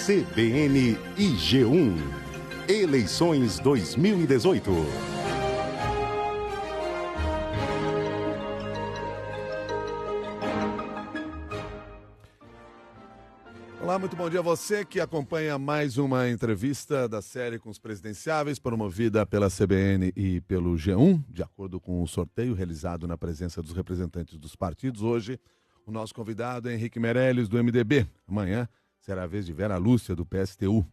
CBN e G1. Eleições 2018. Olá, muito bom dia a você que acompanha mais uma entrevista da série com os presidenciáveis, promovida pela CBN e pelo G1, de acordo com o sorteio realizado na presença dos representantes dos partidos. Hoje, o nosso convidado é Henrique Meirelles, do MDB. Amanhã será a vez de Vera Lúcia, do PSTU.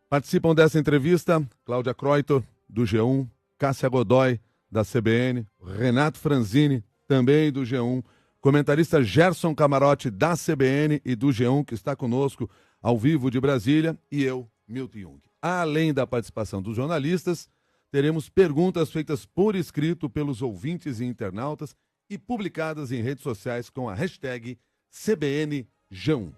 Participam dessa entrevista Cláudia Croitor, do G1, Cássia Godoy, da CBN, Renato Franzini, também do G1, comentarista Gerson Camarote, da CBN e do G1, que está conosco ao vivo de Brasília, e eu, Milton Jung. Além da participação dos jornalistas, teremos perguntas feitas por escrito pelos ouvintes e internautas e publicadas em redes sociais com a hashtag CBNG1.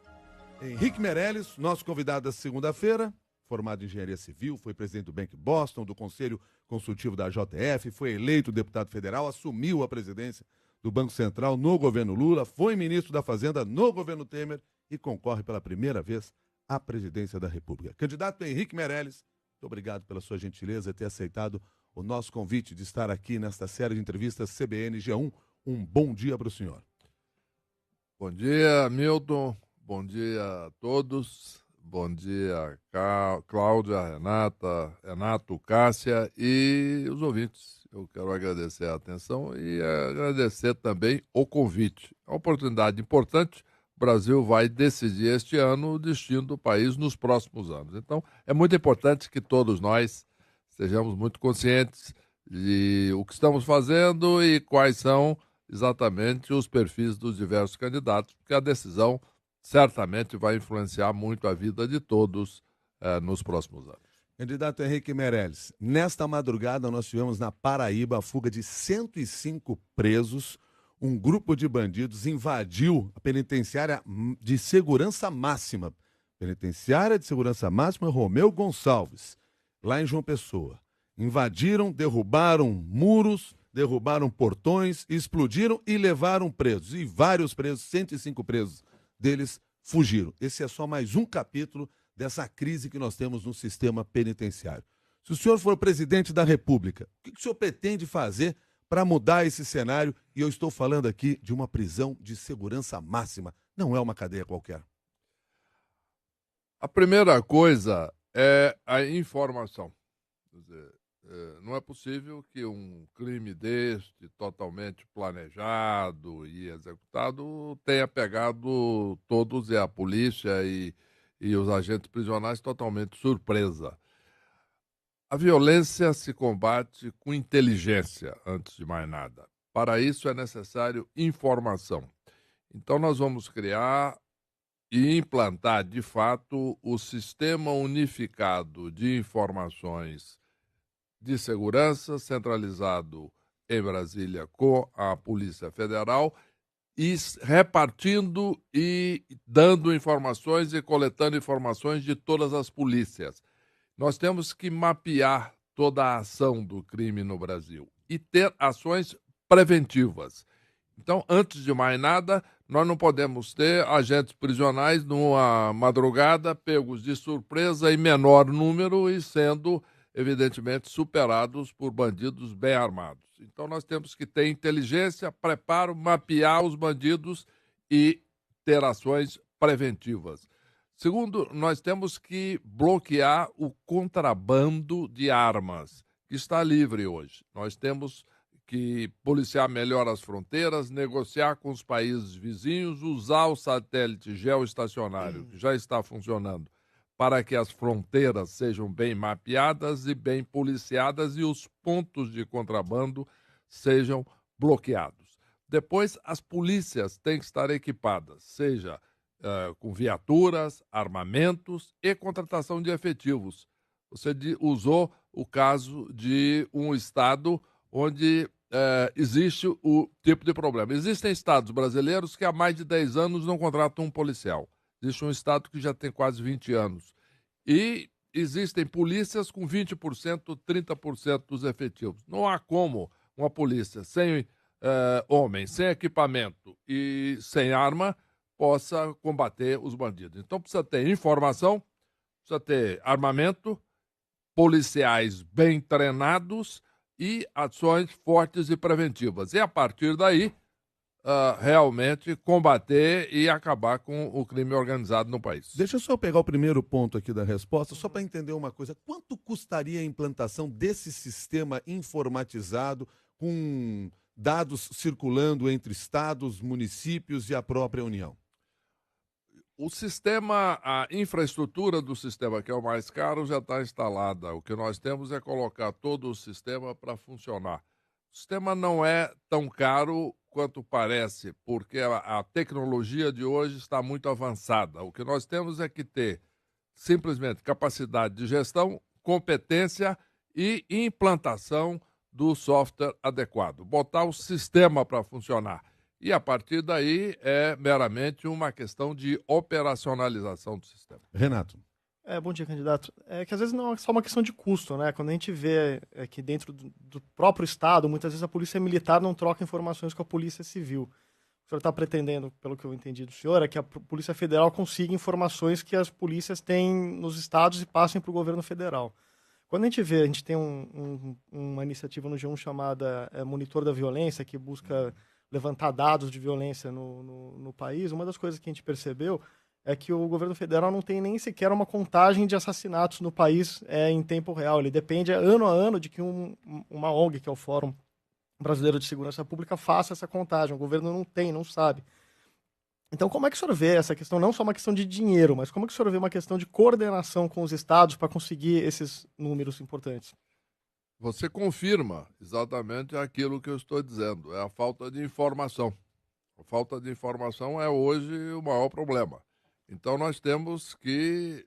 Henrique Meirelles, nosso convidado da segunda-feira, formado em Engenharia Civil, foi presidente do Bank Boston, do Conselho Consultivo da JF, foi eleito deputado federal, assumiu a presidência do Banco Central no governo Lula, foi ministro da Fazenda no governo Temer e concorre pela primeira vez à presidência da República. Candidato Henrique Meirelles, muito obrigado pela sua gentileza de ter aceitado o nosso convite de estar aqui nesta série de entrevistas CBN G1. Um bom dia para o senhor. Bom dia, Milton. Bom dia a todos. Bom dia, Cláudia, Renato, Cássia e os ouvintes. Eu quero agradecer a atenção e agradecer também o convite. É uma oportunidade importante. O Brasil vai decidir este ano o destino do país nos próximos anos. Então, é muito importante que todos nós estejamos muito conscientes de o que estamos fazendo e quais são exatamente os perfis dos diversos candidatos, porque a decisão certamente vai influenciar muito a vida de todos nos próximos anos. Candidato Henrique Meirelles, nesta madrugada nós tivemos na Paraíba a fuga de 105 presos. Um grupo de bandidos invadiu a penitenciária de segurança máxima. Penitenciária de segurança máxima Romeu Gonçalves, lá em João Pessoa. Invadiram, derrubaram muros, derrubaram portões, explodiram e levaram presos. E vários presos, 105 presos deles fugiram. Esse é só mais um capítulo dessa crise que nós temos no sistema penitenciário. Se o senhor for presidente da República, o que o senhor pretende fazer para mudar esse cenário? E eu estou falando aqui de uma prisão de segurança máxima, não é uma cadeia qualquer. A primeira coisa é a informação. Quer dizer, não é possível que um crime deste, totalmente planejado e executado, tenha pegado todos e a polícia e os agentes prisionais totalmente surpresa. A violência se combate com inteligência, antes de mais nada. Para isso é necessário informação. Então nós vamos criar e implantar, de fato, o Sistema Unificado de Informações de Segurança, centralizado em Brasília com a Polícia Federal, e repartindo e dando informações e coletando informações de todas as polícias. Nós temos que mapear toda a ação do crime no Brasil e ter ações preventivas. Então, antes de mais nada, nós não podemos ter agentes prisionais numa madrugada pegos de surpresa em menor número e sendo, evidentemente, superados por bandidos bem armados. Então, nós temos que ter inteligência, preparo, mapear os bandidos e ter ações preventivas. Segundo, nós temos que bloquear o contrabando de armas, que está livre hoje. Nós temos que policiar melhor as fronteiras, negociar com os países vizinhos, usar o satélite geoestacionário, que já está funcionando, para que as fronteiras sejam bem mapeadas e bem policiadas e os pontos de contrabando sejam bloqueados. Depois, as polícias têm que estar equipadas, seja com viaturas, armamentos e contratação de efetivos. Você usou o caso de um estado onde existe o tipo de problema. Existem estados brasileiros que há mais de 10 anos não contratam um policial. Existe um estado que já tem quase 20 anos. E existem polícias com 20%, 30% dos efetivos. Não há como uma polícia sem homem, sem equipamento e sem arma possa combater os bandidos. Então precisa ter informação, precisa ter armamento, policiais bem treinados e ações fortes e preventivas. E, a partir daí, realmente combater e acabar com o crime organizado no país. Deixa eu só pegar o primeiro ponto aqui da resposta, só para entender uma coisa. Quanto custaria a implantação desse sistema informatizado com dados circulando entre estados, municípios e a própria União? O sistema, a infraestrutura do sistema, que é o mais caro, já está instalada. O que nós temos é colocar todo o sistema para funcionar. O sistema não é tão caro quanto parece, porque a tecnologia de hoje está muito avançada. O que nós temos é que ter simplesmente capacidade de gestão, competência e implantação do software adequado. Botar o sistema para funcionar. E, a partir daí, é meramente uma questão de operacionalização do sistema. Renato. Bom dia, candidato. É que às vezes não é só uma questão de custo, né? Quando a gente vê que dentro do próprio Estado, muitas vezes a polícia militar não troca informações com a polícia civil. O senhor está pretendendo, pelo que eu entendi do senhor, é que a Polícia Federal consiga informações que as polícias têm nos estados e passem para o governo federal. Quando a gente tem uma iniciativa no G1 chamada Monitor da Violência, que busca levantar dados de violência no país. Uma das coisas que a gente percebeu é que o governo federal não tem nem sequer uma contagem de assassinatos no país em tempo real. Ele depende ano a ano de que uma ONG, que é o Fórum Brasileiro de Segurança Pública, faça essa contagem. O governo não tem, não sabe. Então, como é que o senhor vê essa questão, não só uma questão de dinheiro, mas como é que o senhor vê uma questão de coordenação com os estados para conseguir esses números importantes? Você confirma exatamente aquilo que eu estou dizendo, é a falta de informação. A falta de informação é hoje o maior problema. Então, nós temos que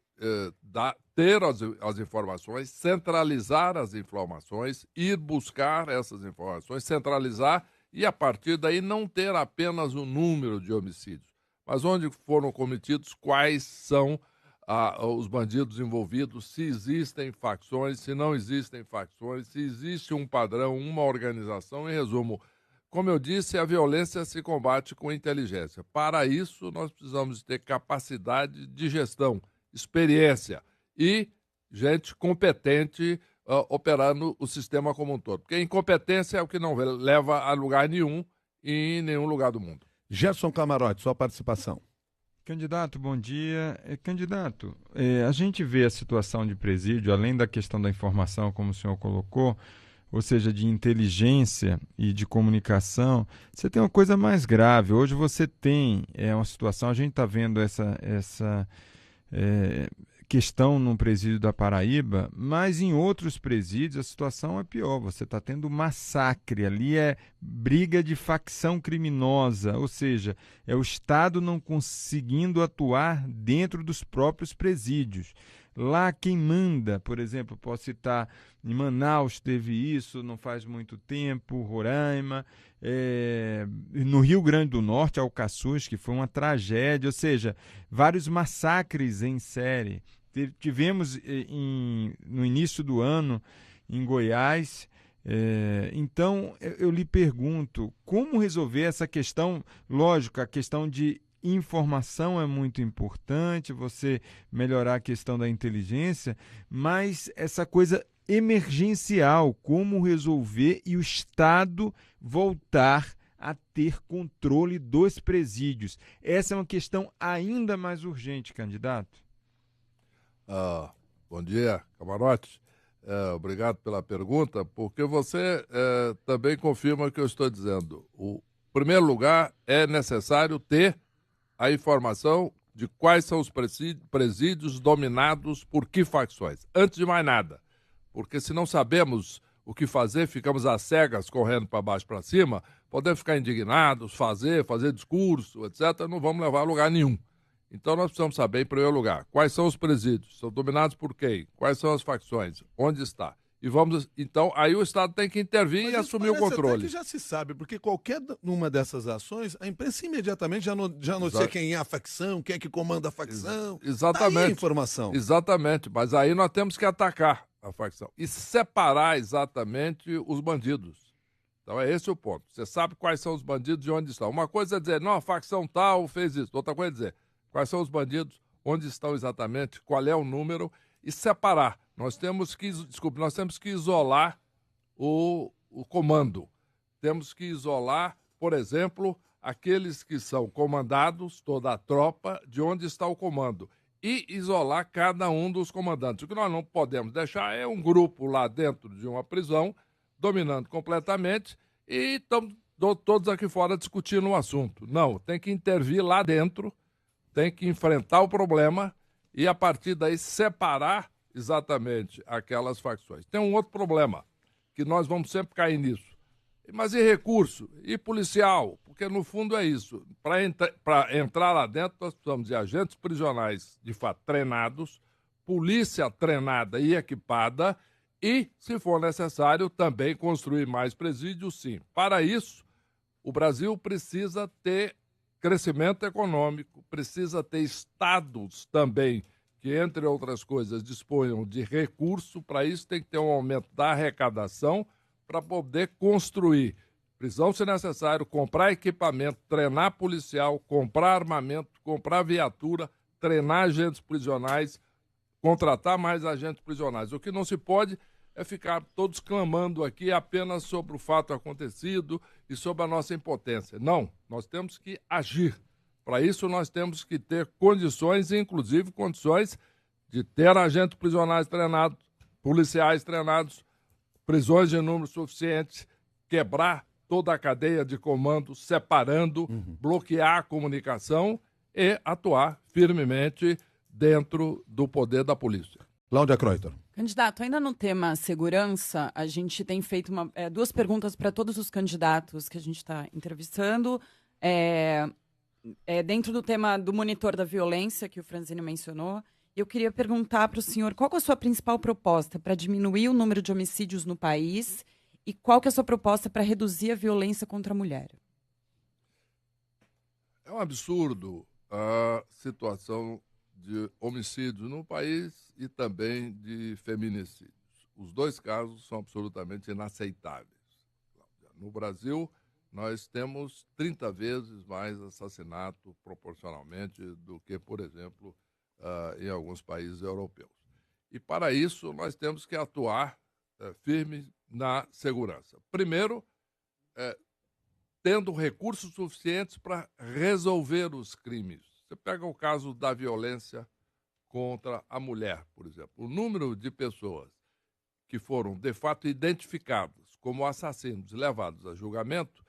ter as informações, centralizar as informações, ir buscar essas informações, centralizar e, a partir daí, não ter apenas o número de homicídios, mas onde foram cometidos, quais são os bandidos envolvidos, se existem facções, se não existem facções, se existe um padrão, uma organização. Em resumo, como eu disse, a violência se combate com inteligência. Para isso, nós precisamos ter capacidade de gestão, experiência e gente competente operando o sistema como um todo. Porque a incompetência é o que não leva a lugar nenhum em nenhum lugar do mundo. Gerson Camarote, sua participação. Candidato, bom dia. Candidato, a gente vê a situação de presídio, além da questão da informação, como o senhor colocou, ou seja, de inteligência e de comunicação, você tem uma coisa mais grave. Hoje você tem uma situação, a gente está vendo essa questão no presídio da Paraíba, mas em outros presídios a situação é pior. Você está tendo massacre, ali é briga de facção criminosa, ou seja, é o Estado não conseguindo atuar dentro dos próprios presídios. Lá quem manda, por exemplo, posso citar, em Manaus teve isso não faz muito tempo, Roraima, no Rio Grande do Norte, Alcaçuz, que foi uma tragédia, ou seja, vários massacres em série. Tivemos no início do ano em Goiás. Então, eu lhe pergunto, como resolver essa questão? Lógico, a questão de informação é muito importante, você melhorar a questão da inteligência, mas essa coisa emergencial, como resolver e o Estado voltar a ter controle dos presídios. Essa é uma questão ainda mais urgente, candidato. Bom dia, Camarote. Obrigado pela pergunta, porque você também confirma o que eu estou dizendo. Em primeiro lugar, é necessário ter a informação de quais são os presídios dominados por que facções. Antes de mais nada, porque se não sabemos o que fazer, ficamos às cegas, correndo para baixo para cima, podemos ficar indignados, fazer discurso, etc., não vamos levar a lugar nenhum. Então nós precisamos saber, em primeiro lugar, quais são os presídios, são dominados por quem, quais são as facções, onde está. Então, aí o Estado tem que intervir e assumir o controle. Até que já se sabe, porque qualquer uma dessas ações, a imprensa imediatamente já noticia quem é a facção, quem é que comanda a facção. Exatamente. Daí a informação. Exatamente, mas aí nós temos que atacar a facção e separar exatamente os bandidos. Então é esse o ponto. Você sabe quais são os bandidos e onde estão. Uma coisa é dizer, não, a facção tal fez isso. Outra coisa é dizer, quais são os bandidos, onde estão exatamente, qual é o número e separar. Nós temos que isolar o comando. Temos que isolar, por exemplo, aqueles que são comandados, toda a tropa, de onde está o comando. E isolar cada um dos comandantes. O que nós não podemos deixar é um grupo lá dentro de uma prisão, dominando completamente, e estamos todos aqui fora discutindo o assunto. Não, tem que intervir lá dentro, tem que enfrentar o problema e, a partir daí, separar exatamente aquelas facções. Tem um outro problema, que nós vamos sempre cair nisso. Mas e recurso? E policial? Porque, no fundo, é isso. Para entrar lá dentro, nós precisamos de agentes prisionais, de fato, treinados, polícia treinada e equipada e, se for necessário, também construir mais presídios, sim. Para isso, o Brasil precisa ter crescimento econômico, precisa ter estados também que, entre outras coisas, disponham de recurso. Para isso, tem que ter um aumento da arrecadação para poder construir prisão, se necessário, comprar equipamento, treinar policial, comprar armamento, comprar viatura, treinar agentes prisionais, contratar mais agentes prisionais. O que não se pode é ficar todos clamando aqui apenas sobre o fato acontecido e sobre a nossa impotência. Não, nós temos que agir. Para isso, nós temos que ter condições, inclusive condições de ter agentes prisionais treinados, policiais treinados, prisões de número suficiente, quebrar toda a cadeia de comando, separando, bloquear a comunicação e atuar firmemente dentro do poder da polícia. Cláudia Kreuter. Candidato, ainda no tema segurança, a gente tem feito duas perguntas para todos os candidatos que a gente está entrevistando. Dentro do tema do monitor da violência, que o Franzini mencionou, eu queria perguntar para o senhor qual que é a sua principal proposta para diminuir o número de homicídios no país e qual que é a sua proposta para reduzir a violência contra a mulher? É um absurdo a situação de homicídios no país e também de feminicídios. Os dois casos são absolutamente inaceitáveis. No Brasil, nós temos 30 vezes mais assassinato proporcionalmente do que, por exemplo, em alguns países europeus. E, para isso, nós temos que atuar firme na segurança. Primeiro, tendo recursos suficientes para resolver os crimes. Você pega o caso da violência contra a mulher, por exemplo. O número de pessoas que foram, de fato, identificadas como assassinos e levados a julgamento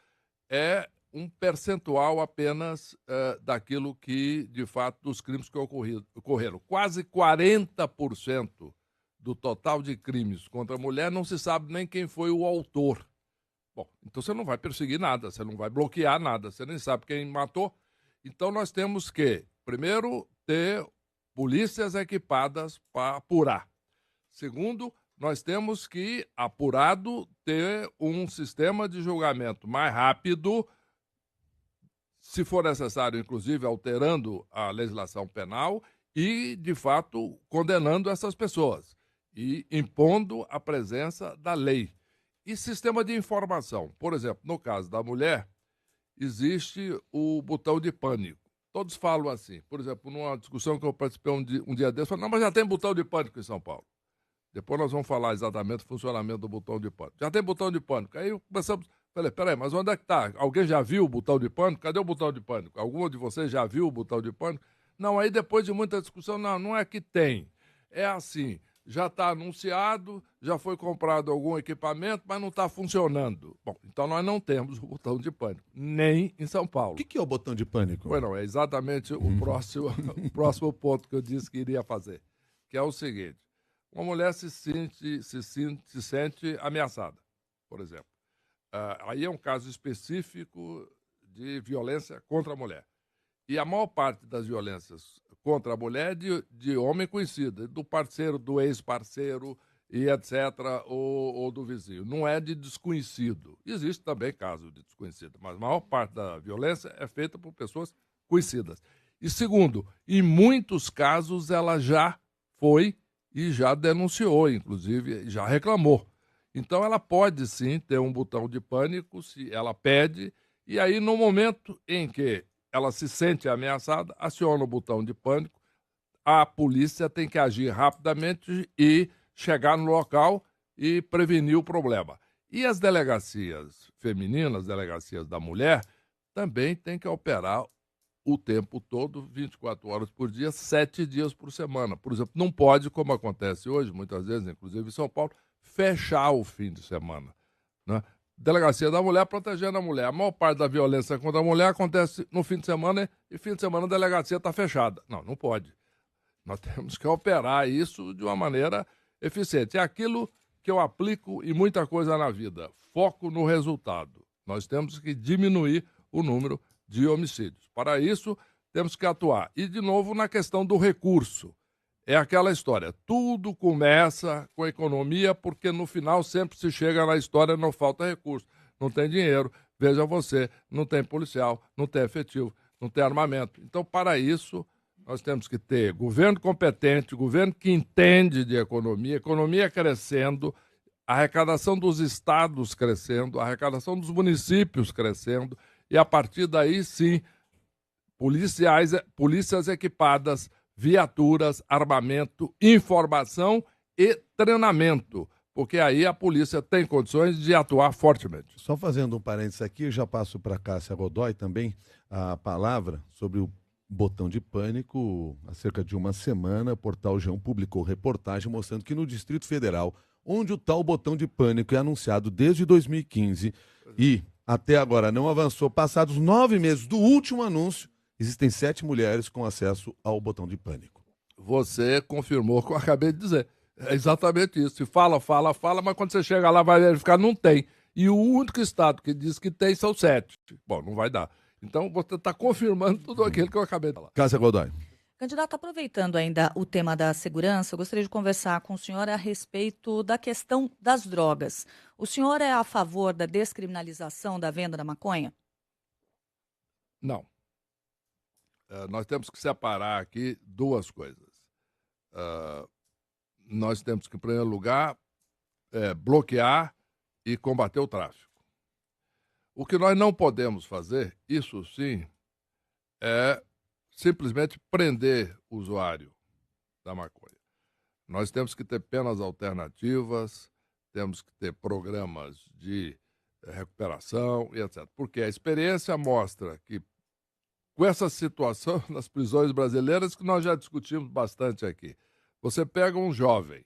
é um percentual apenas daquilo que, de fato, dos crimes que ocorreram. Quase 40% do total de crimes contra a mulher não se sabe nem quem foi o autor. Bom, então você não vai perseguir nada, você não vai bloquear nada, você nem sabe quem matou. Então nós temos que, primeiro, ter polícias equipadas para apurar. Segundo, nós temos que, apurado, ter um sistema de julgamento mais rápido, se for necessário, inclusive, alterando a legislação penal e, de fato, condenando essas pessoas e impondo a presença da lei. E sistema de informação. Por exemplo, no caso da mulher, existe o botão de pânico. Todos falam assim. Por exemplo, numa discussão que eu participei um dia desse, falaram, não, mas já tem botão de pânico em São Paulo. Depois nós vamos falar exatamente do funcionamento do botão de pânico. Já tem botão de pânico. Aí começamos... Falei, peraí, mas onde é que está? Alguém já viu o botão de pânico? Cadê o botão de pânico? Algum de vocês já viu o botão de pânico? Não, aí depois de muita discussão, não é que tem. É assim, já está anunciado, já foi comprado algum equipamento, mas não está funcionando. Bom, então nós não temos o botão de pânico, nem em São Paulo. O que é o botão de pânico? Não, é exatamente o próximo ponto que eu disse que iria fazer, que é o seguinte. Uma mulher se sente ameaçada, por exemplo. Aí é um caso específico de violência contra a mulher. E a maior parte das violências contra a mulher é de homem conhecido, do parceiro, do ex-parceiro, e etc., ou do vizinho. Não é de desconhecido. Existe também caso de desconhecido, mas a maior parte da violência é feita por pessoas conhecidas. E segundo, em muitos casos ela já foi e já denunciou, inclusive, já reclamou. Então, ela pode, sim, ter um botão de pânico, se ela pede, e aí, no momento em que ela se sente ameaçada, aciona o botão de pânico, a polícia tem que agir rapidamente e chegar no local e prevenir o problema. E as delegacias femininas, delegacias da mulher, também têm que operar o tempo todo, 24 horas por dia, 7 dias por semana. Por exemplo, não pode, como acontece hoje, muitas vezes, inclusive em São Paulo, fechar o fim de semana, né? Delegacia da mulher protegendo a mulher. A maior parte da violência contra a mulher acontece no fim de semana e fim de semana a delegacia está fechada. Não, não pode. Nós temos que operar isso de uma maneira eficiente. É aquilo que eu aplico em muita coisa na vida. Foco no resultado. Nós temos que diminuir o número de homicídios. Para isso, temos que atuar. E, de novo, na questão do recurso. É aquela história. Tudo começa com a economia, porque no final sempre se chega na história, não falta recurso. Não tem dinheiro, veja você, não tem policial, não tem efetivo, não tem armamento. Então, para isso, nós temos que ter governo competente, governo que entende de economia crescendo, a arrecadação dos estados crescendo, a arrecadação dos municípios crescendo, e a partir daí, sim, polícias equipadas, viaturas, armamento, informação e treinamento, porque aí a polícia tem condições de atuar fortemente. Só fazendo um parênteses aqui, eu já passo para a Cássia Godoy também a palavra sobre o botão de pânico. Há cerca de uma semana, o portal G1 publicou reportagem mostrando que no Distrito Federal, onde o tal botão de pânico é anunciado desde 2015 e até agora não avançou, passados 9 meses do último anúncio, existem 7 mulheres com acesso ao botão de pânico. Você confirmou o que eu acabei de dizer. É exatamente isso. Se fala, mas quando você chega lá vai verificar, não tem. E o único estado que diz que tem são 7. Bom, não vai dar. Então você está confirmando tudo aquilo que eu acabei de falar. Cássia Godoy. Candidato, aproveitando ainda o tema da segurança, eu gostaria de conversar com o senhor a respeito da questão das drogas. O senhor é a favor da descriminalização da venda da maconha? Não. Nós temos que separar aqui duas coisas. Nós temos que, em primeiro lugar, bloquear e combater o tráfico. O que nós não podemos fazer, isso sim, é simplesmente prender o usuário da maconha. Nós temos que ter penas alternativas, temos que ter programas de recuperação e etc. Porque a experiência mostra que, com essa situação nas prisões brasileiras, que nós já discutimos bastante aqui, você pega um jovem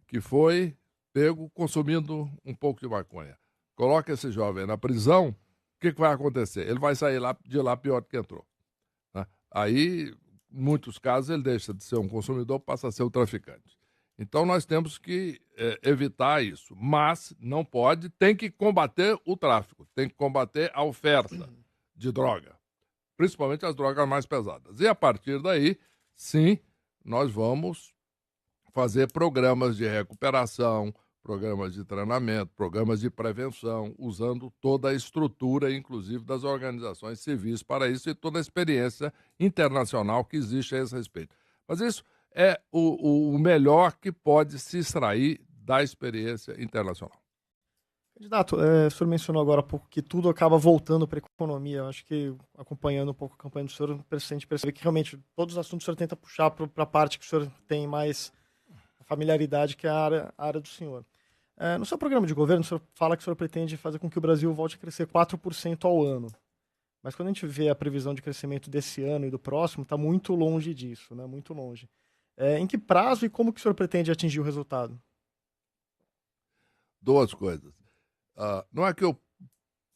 que foi pego consumindo um pouco de maconha, coloca esse jovem na prisão, o que vai acontecer? Ele vai sair de lá pior do que entrou. Aí, em muitos casos, ele deixa de ser um consumidor, passa a ser um traficante. Então, nós temos que evitar isso. Mas não pode, tem que combater o tráfico, tem que combater a oferta de droga, principalmente as drogas mais pesadas. E, a partir daí, sim, nós vamos fazer programas de recuperação, programas de treinamento, programas de prevenção, usando toda a estrutura, inclusive das organizações civis para isso e toda a experiência internacional que existe a esse respeito. Mas isso é o melhor que pode se extrair da experiência internacional. Candidato, o senhor mencionou agora há pouco que tudo acaba voltando para a economia. Eu acho que, acompanhando um pouco a campanha do senhor, a gente percebe que realmente todos os assuntos o senhor tenta puxar para a parte que o senhor tem mais familiaridade, que é a área do senhor. No seu programa de governo, o senhor fala que o senhor pretende fazer com que o Brasil volte a crescer 4% ao ano. Mas quando a gente vê a previsão de crescimento desse ano e do próximo, está muito longe disso, né? Muito longe. Em que prazo e como que o senhor pretende atingir o resultado? Duas coisas. Não é que eu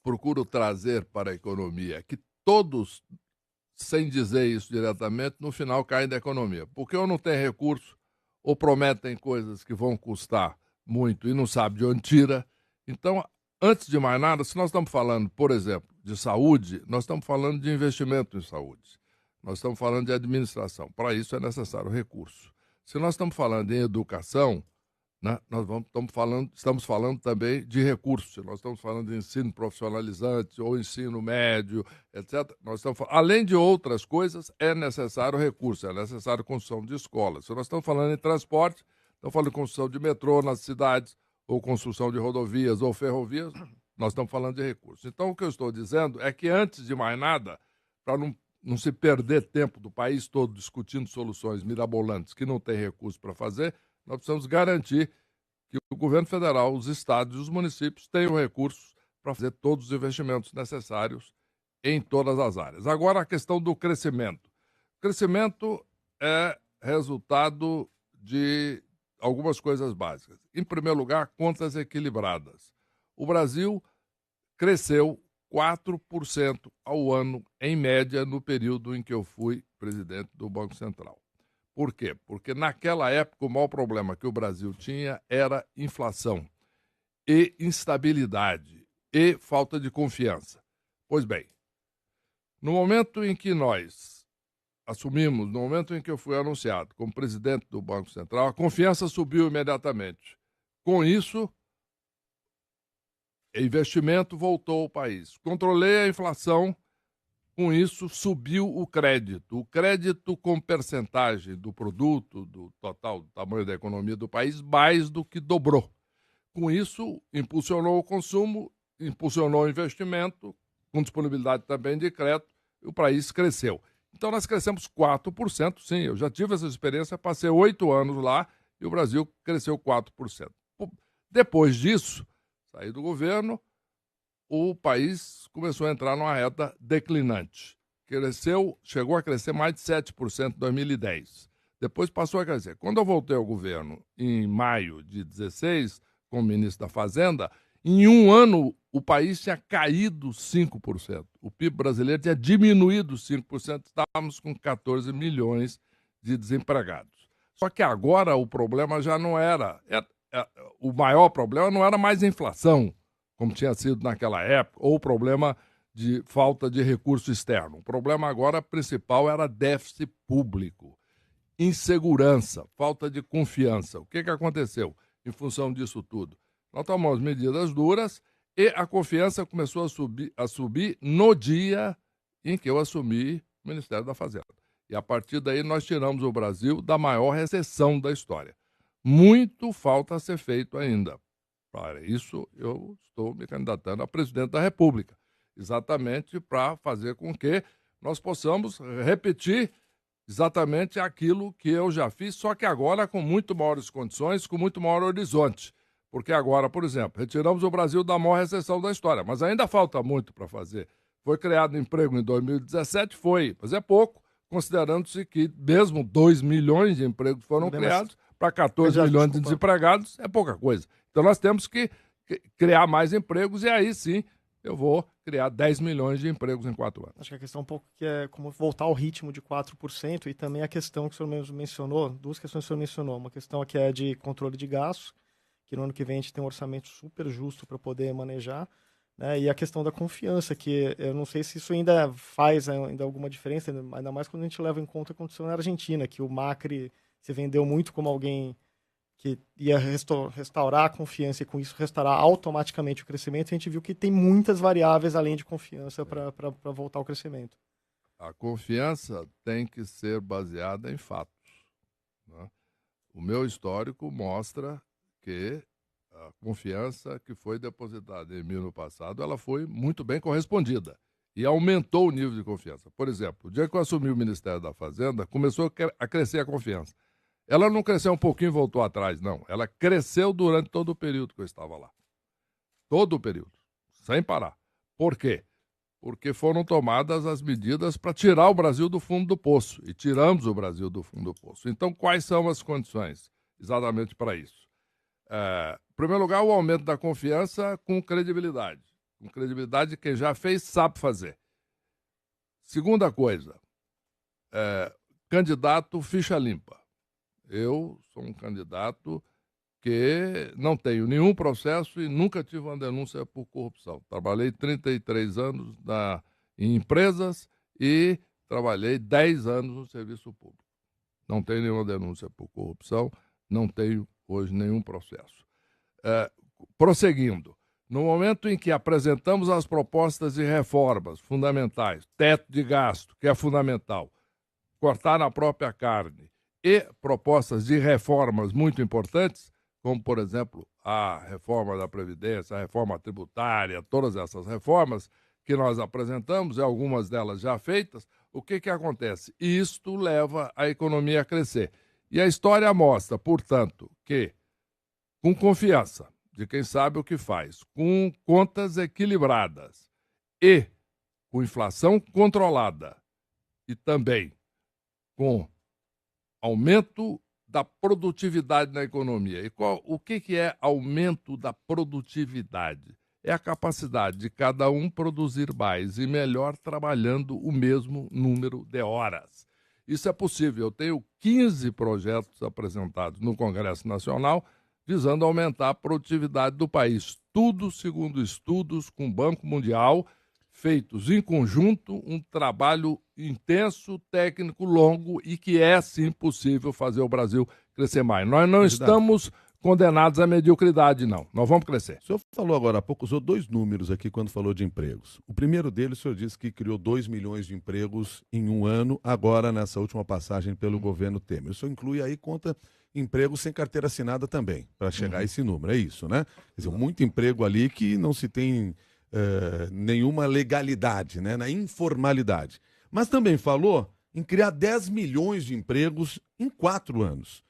procuro trazer para a economia, é que todos, sem dizer isso diretamente, no final caem da economia. Porque ou não tem recurso, ou prometem coisas que vão custar muito e não sabe de onde tira. Então, antes de mais nada, se nós estamos falando, por exemplo, de saúde, nós estamos falando de investimento em saúde. Nós estamos falando de administração. Para isso é necessário recurso. Se nós estamos falando em educação, né, estamos falando também de recursos. Se nós estamos falando de ensino profissionalizante ou ensino médio, etc., além de outras coisas, é necessário recurso, é necessário construção de escolas. Se nós estamos falando em transporte, estamos falando de construção de metrô nas cidades, ou construção de rodovias ou ferrovias, nós estamos falando de recursos. Então, o que eu estou dizendo é que, antes de mais nada, para não não se perder tempo do país todo discutindo soluções mirabolantes que não tem recurso para fazer, nós precisamos garantir que o governo federal, os estados e os municípios tenham recursos para fazer todos os investimentos necessários em todas as áreas. Agora, a questão do crescimento. O crescimento é resultado de algumas coisas básicas. Em primeiro lugar, contas equilibradas. O Brasil cresceu 4% ao ano, em média, no período em que eu fui presidente do Banco Central. Por quê? Porque naquela época o maior problema que o Brasil tinha era inflação e instabilidade e falta de confiança. Pois bem, no momento em que nós assumimos, no momento em que eu fui anunciado como presidente do Banco Central, a confiança subiu imediatamente. Com isso, investimento voltou ao país. Controlei a inflação, com isso subiu o crédito. O crédito com percentagem do produto, do total do tamanho da economia do país, mais do que dobrou. Com isso, impulsionou o consumo, impulsionou o investimento, com disponibilidade também de crédito, e o país cresceu. Então, nós crescemos 4%, sim, eu já tive essa experiência, passei 8 anos lá e o Brasil cresceu 4%. Depois disso, saí do governo, o país começou a entrar numa reta declinante. Chegou a crescer mais de 7% em 2010. Depois passou a crescer. Quando eu voltei ao governo, em maio de 2016, como ministro da Fazenda, em um ano o país tinha caído 5%. O PIB brasileiro tinha diminuído 5%. Estávamos com 14 milhões de desempregados. Só que agora o problema já não era... o maior problema não era mais a inflação, como tinha sido naquela época, ou o problema de falta de recurso externo. O problema agora principal era déficit público, insegurança, falta de confiança. O que aconteceu em função disso tudo? Nós tomamos medidas duras e a confiança começou a subir no dia em que eu assumi o Ministério da Fazenda. E a partir daí nós tiramos o Brasil da maior recessão da história. Muito falta a ser feito ainda. Para isso, eu estou me candidatando a presidente da República, exatamente para fazer com que nós possamos repetir exatamente aquilo que eu já fiz, só que agora com muito maiores condições, com muito maior horizonte. Porque agora, por exemplo, retiramos o Brasil da maior recessão da história, mas ainda falta muito para fazer. Foi criado emprego em 2017? Foi, mas é pouco, considerando-se que mesmo 2 milhões de empregos foram criados, para 14 milhões de desempregados é pouca coisa. Então nós temos que criar mais empregos e aí sim eu vou criar 10 milhões de empregos em 4 anos. Acho que a questão um pouco que é como voltar ao ritmo de 4% e também a questão que o senhor mencionou, duas questões que o senhor mencionou. Uma questão que é de controle de gastos, que no ano que vem a gente tem um orçamento super justo para poder manejar, né? E a questão da confiança, que eu não sei se isso ainda faz alguma diferença, ainda mais quando a gente leva em conta a condição na Argentina, que o Macri se vendeu muito como alguém que ia restaurar a confiança e com isso restaurar automaticamente o crescimento. A gente viu que tem muitas variáveis além de confiança para voltar ao crescimento. A confiança tem que ser baseada em fatos, né? O meu histórico mostra que a confiança que foi depositada em mim no passado, ela foi muito bem correspondida e aumentou o nível de confiança. Por exemplo, o dia que eu assumi o Ministério da Fazenda, começou a crescer a confiança. Ela não cresceu um pouquinho e voltou atrás, não. Ela cresceu durante todo o período que eu estava lá. Todo o período, sem parar. Por quê? Porque foram tomadas as medidas para tirar o Brasil do fundo do poço. E tiramos o Brasil do fundo do poço. Então, quais são as condições exatamente para isso? Em primeiro lugar, o aumento da confiança com credibilidade. Com credibilidade, quem já fez sabe fazer. Segunda coisa, candidato ficha limpa. Eu sou um candidato que não tenho nenhum processo e nunca tive uma denúncia por corrupção. Trabalhei 33 anos em empresas e trabalhei 10 anos no serviço público. Não tenho nenhuma denúncia por corrupção, não tenho hoje nenhum processo. Prosseguindo, no momento em que apresentamos as propostas de reformas fundamentais, teto de gasto, que é fundamental, cortar na própria carne, e propostas de reformas muito importantes, como, por exemplo, a reforma da Previdência, a reforma tributária, todas essas reformas que nós apresentamos, e algumas delas já feitas, o que acontece? Isto leva a economia a crescer. E a história mostra, portanto, que com confiança de quem sabe o que faz, com contas equilibradas e com inflação controlada e também com aumento da produtividade na economia. E o que é aumento da produtividade? É a capacidade de cada um produzir mais e melhor trabalhando o mesmo número de horas. Isso é possível. Eu tenho 15 projetos apresentados no Congresso Nacional visando aumentar a produtividade do país. Tudo segundo estudos com o Banco Mundial, feitos em conjunto, um trabalho intenso, técnico, longo e que é, sim, possível fazer o Brasil crescer mais. Nós não estamos condenados à mediocridade, não. Nós vamos crescer. O senhor falou agora há pouco, usou 2 números aqui quando falou de empregos. O primeiro deles, o senhor disse que criou 2 milhões de empregos em um ano, agora nessa última passagem pelo governo Temer. O senhor inclui aí, conta empregos sem carteira assinada também, para chegar a esse número, é isso, né? Quer dizer, muito emprego ali que não se tem nenhuma legalidade, né? Na informalidade. Mas também falou em criar 10 milhões de empregos em 4 anos.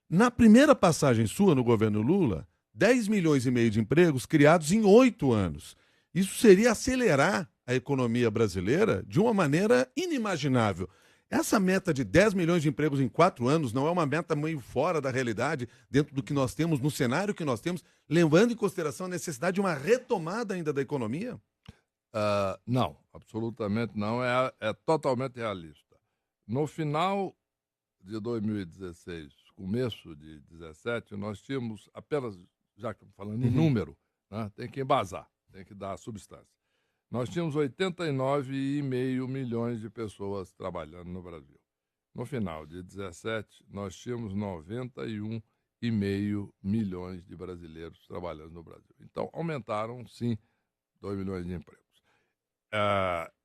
Na primeira passagem sua no governo Lula, 10 milhões e meio de empregos criados em 8 anos. Isso seria acelerar a economia brasileira de uma maneira inimaginável. Essa meta de 10 milhões de empregos em 4 anos não é uma meta meio fora da realidade, dentro do que nós temos, no cenário que nós temos, levando em consideração a necessidade de uma retomada ainda da economia? Não, absolutamente não. É totalmente realista. No final de 2016, começo de 2017, nós tínhamos apenas, já que estamos falando em número, né, tem que embasar, tem que dar substância. Nós tínhamos 89,5 milhões de pessoas trabalhando no Brasil. No final de 2017, nós tínhamos 91,5 milhões de brasileiros trabalhando no Brasil. Então, aumentaram, sim, 2 milhões de empregos.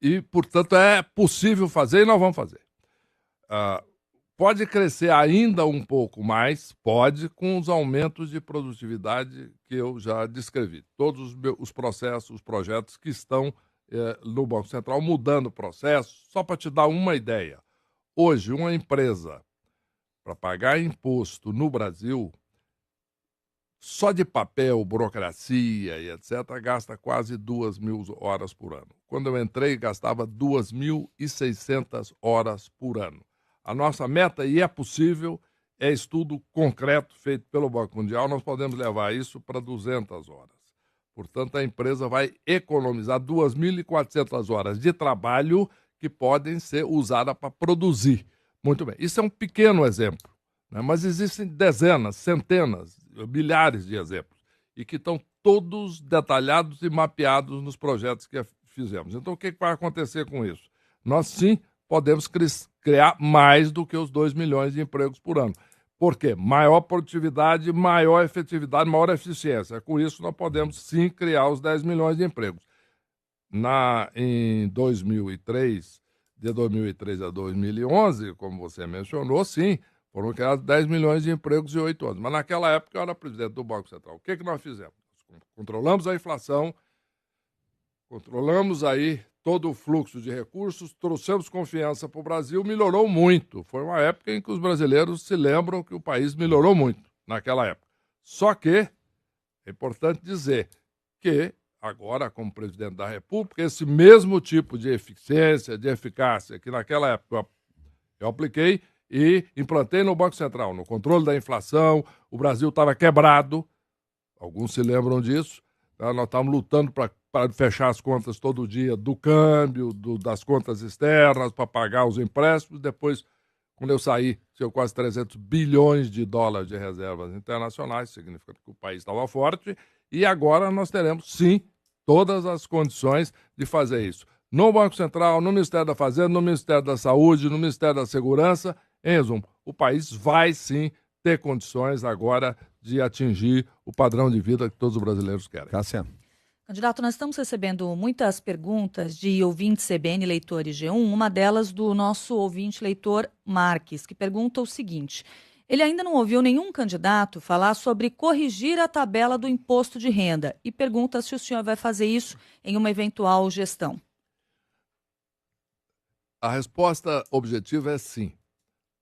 E, portanto, é possível fazer e nós vamos fazer. Pode crescer ainda um pouco mais? Pode, com os aumentos de produtividade que eu já descrevi. Todos os processos, os projetos que estão no Banco Central mudando o processo. Só para te dar uma ideia. Hoje, uma empresa, para pagar imposto no Brasil, só de papel, burocracia e etc., gasta quase 2.000 horas por ano. Quando eu entrei, gastava 2.600 horas por ano. A nossa meta, e é possível, é estudo concreto feito pelo Banco Mundial, nós podemos levar isso para 200 horas. Portanto, a empresa vai economizar 2.400 horas de trabalho que podem ser usadas para produzir. Muito bem, isso é um pequeno exemplo, né? Mas existem dezenas, centenas, milhares de exemplos, e que estão todos detalhados e mapeados nos projetos que fizemos. Então, o que vai acontecer com isso? Nós, sim, podemos criar mais do que os 2 milhões de empregos por ano. Por quê? Maior produtividade, maior efetividade, maior eficiência. Com isso, nós podemos, sim, criar os 10 milhões de empregos. Em 2003, de 2003 a 2011, como você mencionou, sim, foram criados 10 milhões de empregos em 8 anos. Mas naquela época eu era presidente do Banco Central. O que nós fizemos? Controlamos a inflação, controlamos aí todo o fluxo de recursos, trouxemos confiança para o Brasil, melhorou muito. Foi uma época em que os brasileiros se lembram que o país melhorou muito naquela época. Só que é importante dizer que agora, como presidente da República, esse mesmo tipo de eficiência, de eficácia que naquela época eu apliquei e implantei no Banco Central, no controle da inflação, o Brasil estava quebrado, alguns se lembram disso, tá? Nós estávamos lutando para fechar as contas todo dia do câmbio, das contas externas, para pagar os empréstimos. Depois, quando eu saí, tinha quase 300 bilhões de dólares de reservas internacionais, significa que o país estava forte, e agora nós teremos, sim, todas as condições de fazer isso. No Banco Central, no Ministério da Fazenda, no Ministério da Saúde, no Ministério da Segurança, em resumo, o país vai, sim, ter condições agora de atingir o padrão de vida que todos os brasileiros querem. Cássia. Candidato, nós estamos recebendo muitas perguntas de ouvintes CBN, leitores G1, uma delas do nosso ouvinte leitor Marques, que pergunta o seguinte: ele ainda não ouviu nenhum candidato falar sobre corrigir a tabela do imposto de renda e pergunta se o senhor vai fazer isso em uma eventual gestão. A resposta objetiva é sim.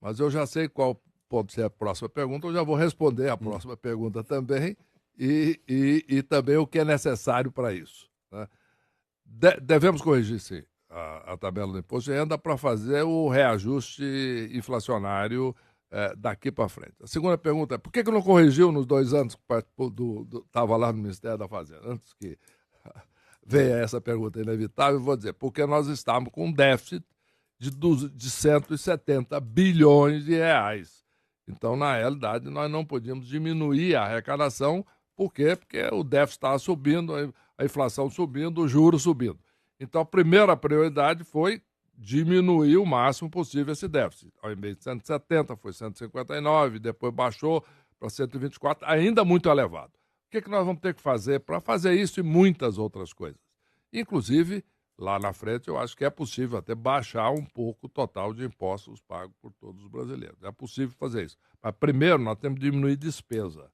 Mas eu já sei qual pode ser a próxima pergunta, eu já vou responder a próxima pergunta também e também o que é necessário para isso. Né? Devemos corrigir, sim, a tabela do imposto de renda para fazer o reajuste inflacionário daqui para frente. A segunda pergunta é por que não corrigiu nos 2 anos que estava lá no Ministério da Fazenda? Antes que venha essa pergunta inevitável, eu vou dizer, porque nós estávamos com um déficit de 170 bilhões de reais. Então, na realidade, nós não podíamos diminuir a arrecadação. Por quê? Porque o déficit estava subindo, a inflação subindo, o juro subindo. Então, a primeira prioridade foi diminuir o máximo possível esse déficit. Ao invés de 170, foi 159, depois baixou para 124, ainda muito elevado. O que nós vamos ter que fazer para fazer isso e muitas outras coisas? Inclusive, lá na frente, eu acho que é possível até baixar um pouco o total de impostos pagos por todos os brasileiros. É possível fazer isso. Mas, primeiro, nós temos que diminuir despesa.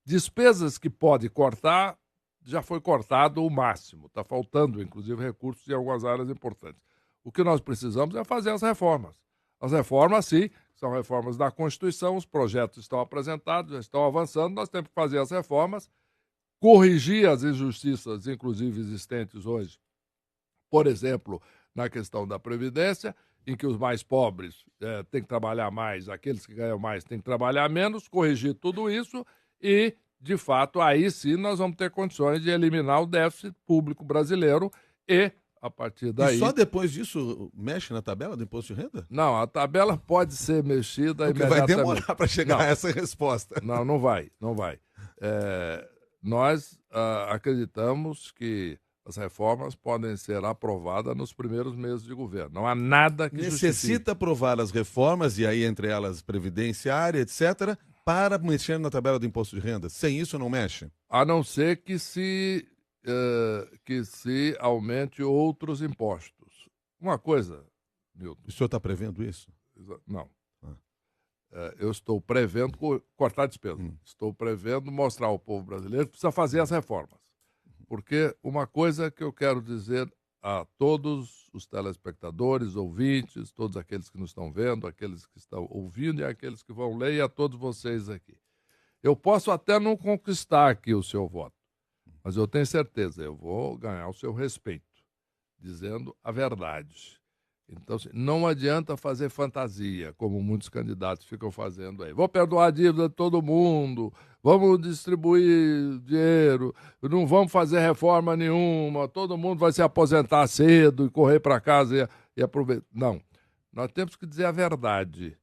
Despesas que pode cortar, já foi cortado o máximo. Está faltando, inclusive, recursos em algumas áreas importantes. O que nós precisamos é fazer as reformas. As reformas, sim, são reformas da Constituição, os projetos estão apresentados, já estão avançando, nós temos que fazer as reformas, corrigir as injustiças, inclusive, existentes hoje. Por exemplo, na questão da Previdência, em que os mais pobres têm que trabalhar mais, aqueles que ganham mais têm que trabalhar menos, corrigir tudo isso e, de fato, aí sim nós vamos ter condições de eliminar o déficit público brasileiro e, a partir daí... E só depois disso mexe na tabela do imposto de renda? Não, a tabela pode ser mexida Porque imediatamente. vai demorar para chegar a essa resposta. Não vai. Nós acreditamos que as reformas podem ser aprovadas nos primeiros meses de governo. Não há nada que necessita aprovar as reformas, e aí entre elas previdenciária, etc., para mexer na tabela do imposto de renda. Sem isso não mexe? A não ser que se aumente outros impostos. Uma coisa, Milton... O senhor está prevendo isso? Não. Eu estou prevendo cortar despesa. Estou prevendo mostrar ao povo brasileiro que precisa fazer as reformas. Porque uma coisa que eu quero dizer a todos os telespectadores, ouvintes, todos aqueles que nos estão vendo, aqueles que estão ouvindo e aqueles que vão ler, e a todos vocês aqui. Eu posso até não conquistar aqui o seu voto, mas eu tenho certeza, eu vou ganhar o seu respeito, dizendo a verdade. Então, não adianta fazer fantasia, como muitos candidatos ficam fazendo aí. Vou perdoar a dívida de todo mundo, vamos distribuir dinheiro, não vamos fazer reforma nenhuma, todo mundo vai se aposentar cedo e correr para casa e aproveitar. Não, nós temos que dizer a verdade.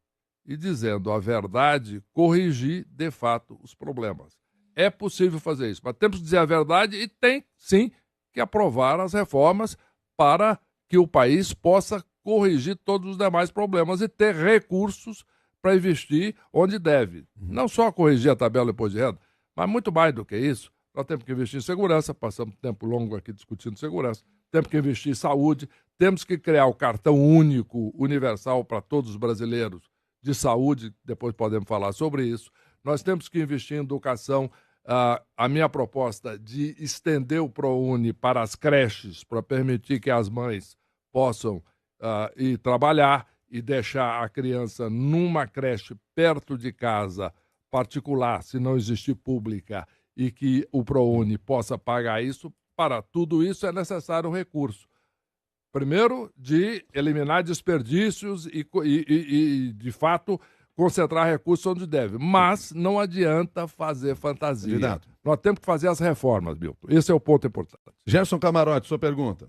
E dizendo a verdade, corrigir, de fato, os problemas. É possível fazer isso, mas temos que dizer a verdade e tem, sim, que aprovar as reformas para que o país possa corrigir todos os demais problemas e ter recursos para investir onde deve. Não só corrigir a tabela do imposto de renda, mas muito mais do que isso. Nós temos que investir em segurança, passamos tempo longo aqui discutindo segurança, temos que investir em saúde, temos que criar o cartão único, universal para todos os brasileiros de saúde, depois podemos falar sobre isso. Nós temos que investir em educação. A minha proposta de estender o ProUni para as creches, para permitir que as mães possam ir trabalhar e deixar a criança numa creche perto de casa, particular, se não existir pública, e que o ProUni possa pagar isso. Para tudo isso é necessário recurso. Primeiro, de eliminar desperdícios e de fato, concentrar recursos onde deve. Mas não adianta fazer fantasia. Candidato. Nós temos que fazer as reformas, Milton. Esse é o ponto importante. Gerson Camarote, sua pergunta.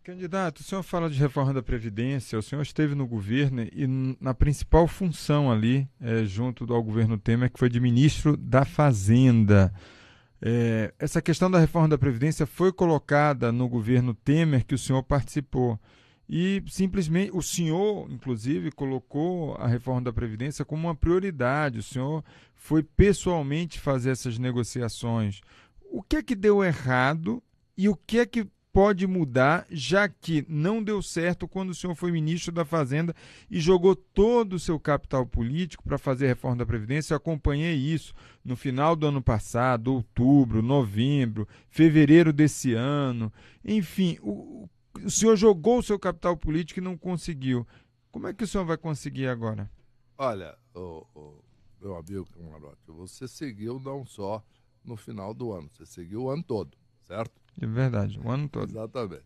Candidato, o senhor fala de reforma da Previdência, o senhor esteve no governo e na principal função ali, junto ao governo Temer, que foi de ministro da Fazenda. Essa questão da reforma da Previdência foi colocada no governo Temer, que o senhor participou. E simplesmente, o senhor, inclusive, colocou a reforma da Previdência como uma prioridade. O senhor foi pessoalmente fazer essas negociações. O que é que deu errado e o que é que pode mudar, já que não deu certo quando o senhor foi ministro da Fazenda e jogou todo o seu capital político para fazer a reforma da Previdência? Eu acompanhei isso no final do ano passado, outubro, novembro, fevereiro desse ano. Enfim, o senhor jogou o seu capital político e não conseguiu. Como é que o senhor vai conseguir agora? Olha, meu amigo Camarote, você seguiu não só no final do ano, você seguiu o ano todo, certo? É verdade, o ano todo. Exatamente.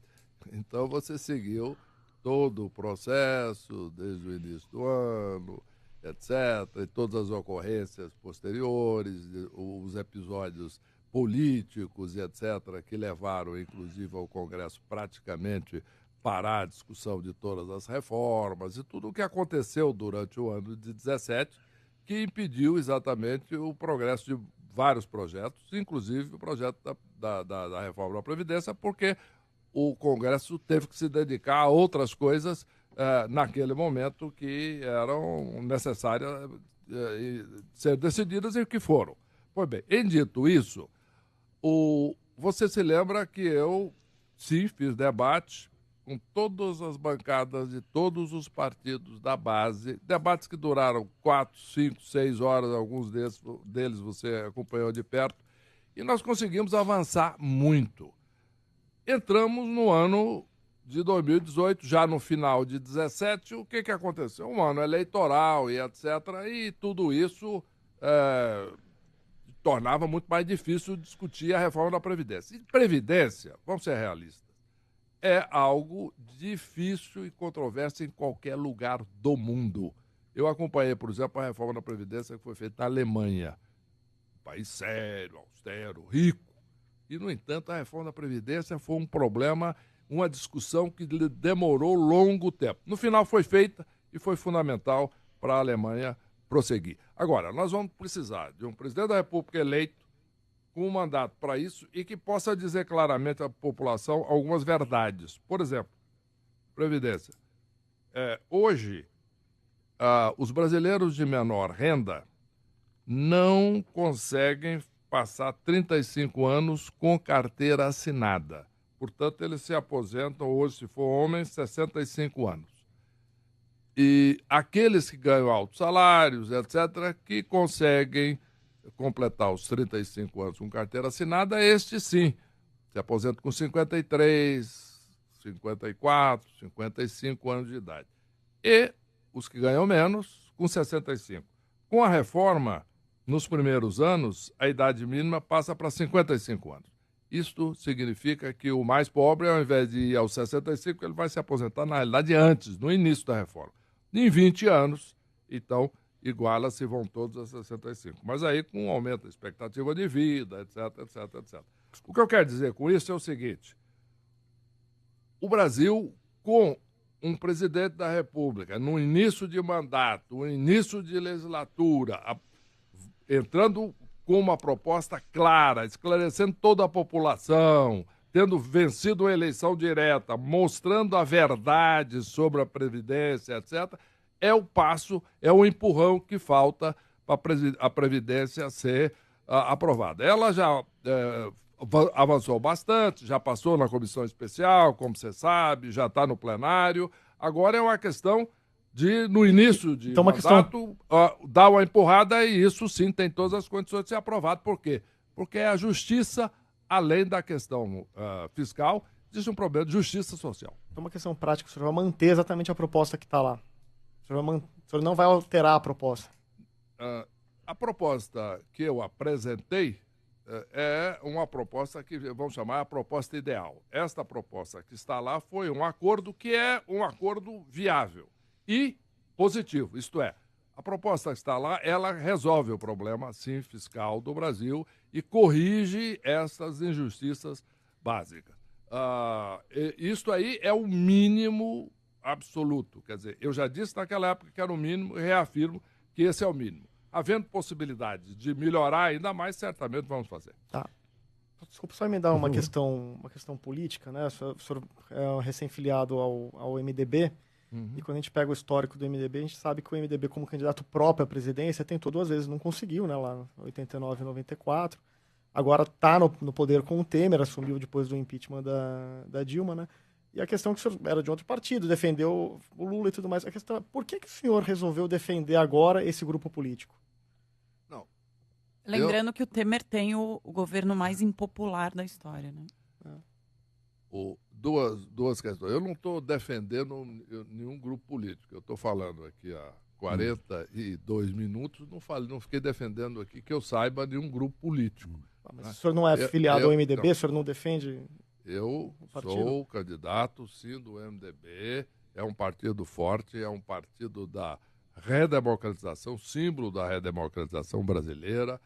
Então você seguiu todo o processo, desde o início do ano, etc., e todas as ocorrências posteriores, os episódios políticos, etc., que levaram, inclusive, ao Congresso praticamente parar a discussão de todas as reformas e tudo o que aconteceu durante o ano de 17, que impediu exatamente o progresso de vários projetos, inclusive o projeto da reforma da Previdência, porque o Congresso teve que se dedicar a outras coisas naquele momento que eram necessárias ser decididas e que foram. Pois bem, em dito isso, você se lembra que eu, sim, fiz debate com todas as bancadas de todos os partidos da base, debates que duraram 4, 5, 6 horas, alguns deles você acompanhou de perto, e nós conseguimos avançar muito. Entramos no ano de 2018, já no final de 17, o que aconteceu? Um ano eleitoral e etc., e tudo isso tornava muito mais difícil discutir a reforma da Previdência. E Previdência, vamos ser realistas, é algo difícil e controverso em qualquer lugar do mundo. Eu acompanhei, por exemplo, a reforma da Previdência que foi feita na Alemanha. Um país sério, austero, rico. E, no entanto, a reforma da Previdência foi um problema, uma discussão que demorou longo tempo. No final foi feita e foi fundamental para a Alemanha prosseguir. Agora, nós vamos precisar de um presidente da República eleito com um mandato para isso e que possa dizer claramente à população algumas verdades. Por exemplo, Previdência. Hoje, os brasileiros de menor renda não conseguem passar 35 anos com carteira assinada. Portanto, eles se aposentam hoje, se for homem, 65 anos. E aqueles que ganham altos salários, etc., que conseguem completar os 35 anos com carteira assinada, este sim, se aposenta com 53, 54, 55 anos de idade. E os que ganham menos, com 65. Com a reforma, nos primeiros anos, a idade mínima passa para 55 anos. Isto significa que o mais pobre, ao invés de ir aos 65, ele vai se aposentar, na realidade, antes, no início da reforma. Em 20 anos, então, iguala-se, vão todos a 65. Mas aí com um aumento da expectativa de vida, etc, etc, etc. O que eu quero dizer com isso é o seguinte: o Brasil, com um presidente da República, no início de mandato, no início de legislatura, entrando com uma proposta clara, esclarecendo toda a população, tendo vencido a eleição direta, mostrando a verdade sobre a Previdência, etc., é o passo, é o empurrão que falta para a Previdência ser aprovada. Ela já avançou bastante, já passou na comissão especial, como você sabe, já está no plenário. Agora é uma questão de, no início de mandato, dar uma empurrada, e isso sim tem todas as condições de ser aprovado. Por quê? Porque é a justiça, além da questão fiscal, existe um problema de justiça social. É uma questão prática, o senhor vai manter exatamente a proposta que está lá. O senhor não vai alterar a proposta. A proposta que eu apresentei é uma proposta que vamos chamar a proposta ideal. Esta proposta que está lá foi um acordo que é um acordo viável e positivo. Isto é, a proposta que está lá, ela resolve o problema, sim, fiscal do Brasil e corrige essas injustiças básicas. Isto aí é o mínimo absoluto. Quer dizer, eu já disse naquela época que era o mínimo e reafirmo que esse é o mínimo. Havendo possibilidade de melhorar ainda mais, certamente vamos fazer. Tá. Desculpa só me dar uma questão política, né? O senhor é recém-filiado ao MDB, e quando a gente pega o histórico do MDB, a gente sabe que o MDB, como candidato próprio à presidência, tentou 2 vezes, não conseguiu, né? Lá em 89 e 94. Agora está no poder com o Temer, assumiu depois do impeachment da Dilma, né? E a questão é que o senhor era de outro partido, defendeu o Lula e tudo mais. A questão é, por que o senhor resolveu defender agora esse grupo político? Não. Lembrando que o Temer tem o governo mais impopular da história, né? duas questões. Eu não estou defendendo nenhum grupo político. Eu estou falando aqui há 42 minutos, não fiquei defendendo aqui que eu saiba nenhum grupo político. Mas o senhor não é filiado ao MDB? O senhor não defende Eu sou candidato, sim, do MDB. É um partido forte, é um partido da redemocratização, símbolo da redemocratização brasileira,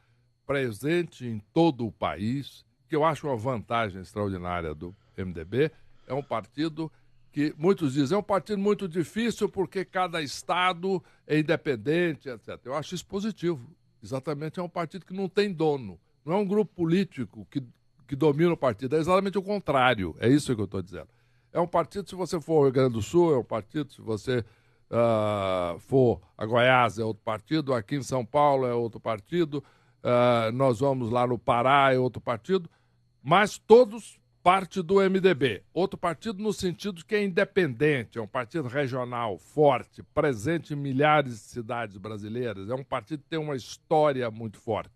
presente em todo o país, que eu acho uma vantagem extraordinária do MDB. É um partido que muitos dizem é um partido muito difícil porque cada estado é independente, etc. Eu acho isso positivo. Exatamente, é um partido que não tem dono. Não é um grupo político que domina o partido. É exatamente o contrário. É isso que eu estou dizendo. É um partido, se você for ao Rio Grande do Sul, é um partido, se você for a Goiás, é outro partido, aqui em São Paulo é outro partido, nós vamos lá no Pará, é outro partido, mas todos parte do MDB. Outro partido no sentido que é independente, é um partido regional, forte, presente em milhares de cidades brasileiras, é um partido que tem uma história muito forte.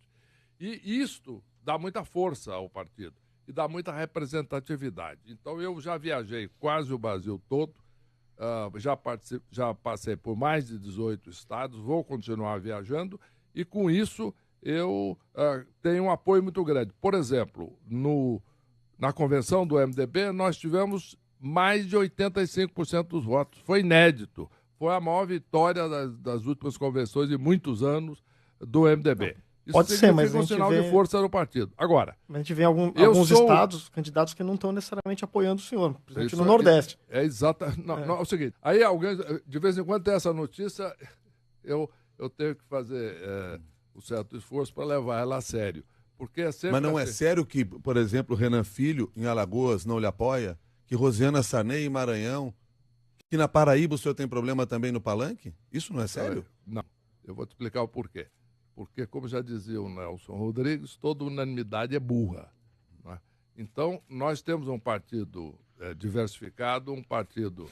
E isto dá muita força ao partido e dá muita representatividade. Então, eu já viajei quase o Brasil todo, já passei por mais de 18 estados, vou continuar viajando e, com isso, eu tenho um apoio muito grande. Por exemplo, na convenção do MDB, nós tivemos mais de 85% dos votos. Foi inédito. Foi a maior vitória das últimas convenções de muitos anos do MDB. Isso pode ser, mas um sinal de força do partido. Agora, a gente vê alguns estados, candidatos que não estão necessariamente apoiando o senhor, principalmente no Nordeste. É exato. Não, é o seguinte, aí alguém, de vez em quando tem essa notícia, eu tenho que fazer um certo esforço para levar ela a sério. Porque é sempre Mas não é sério que, por exemplo, Renan Filho, em Alagoas, não lhe apoia? Que Rosiana Sarney, em Maranhão? Que na Paraíba o senhor tem problema também no palanque? Isso não é sério? Não. Eu vou te explicar o porquê. Porque, como já dizia o Nelson Rodrigues, toda unanimidade é burra. Não é? Então, nós temos um partido diversificado, um partido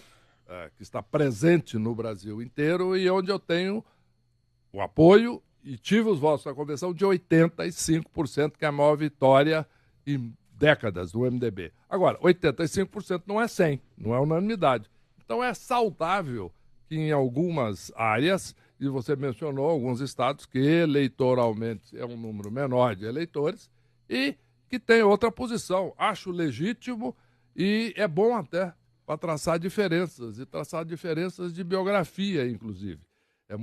que está presente no Brasil inteiro e onde eu tenho o apoio e tive os votos da convenção de 85%, que é a maior vitória em décadas do MDB. Agora, 85% não é 100%, não é unanimidade. Então, é saudável que em algumas áreas, e você mencionou alguns estados que eleitoralmente é um número menor de eleitores e que tem outra posição. Acho legítimo e é bom até para traçar diferenças, e traçar diferenças de biografia, inclusive. É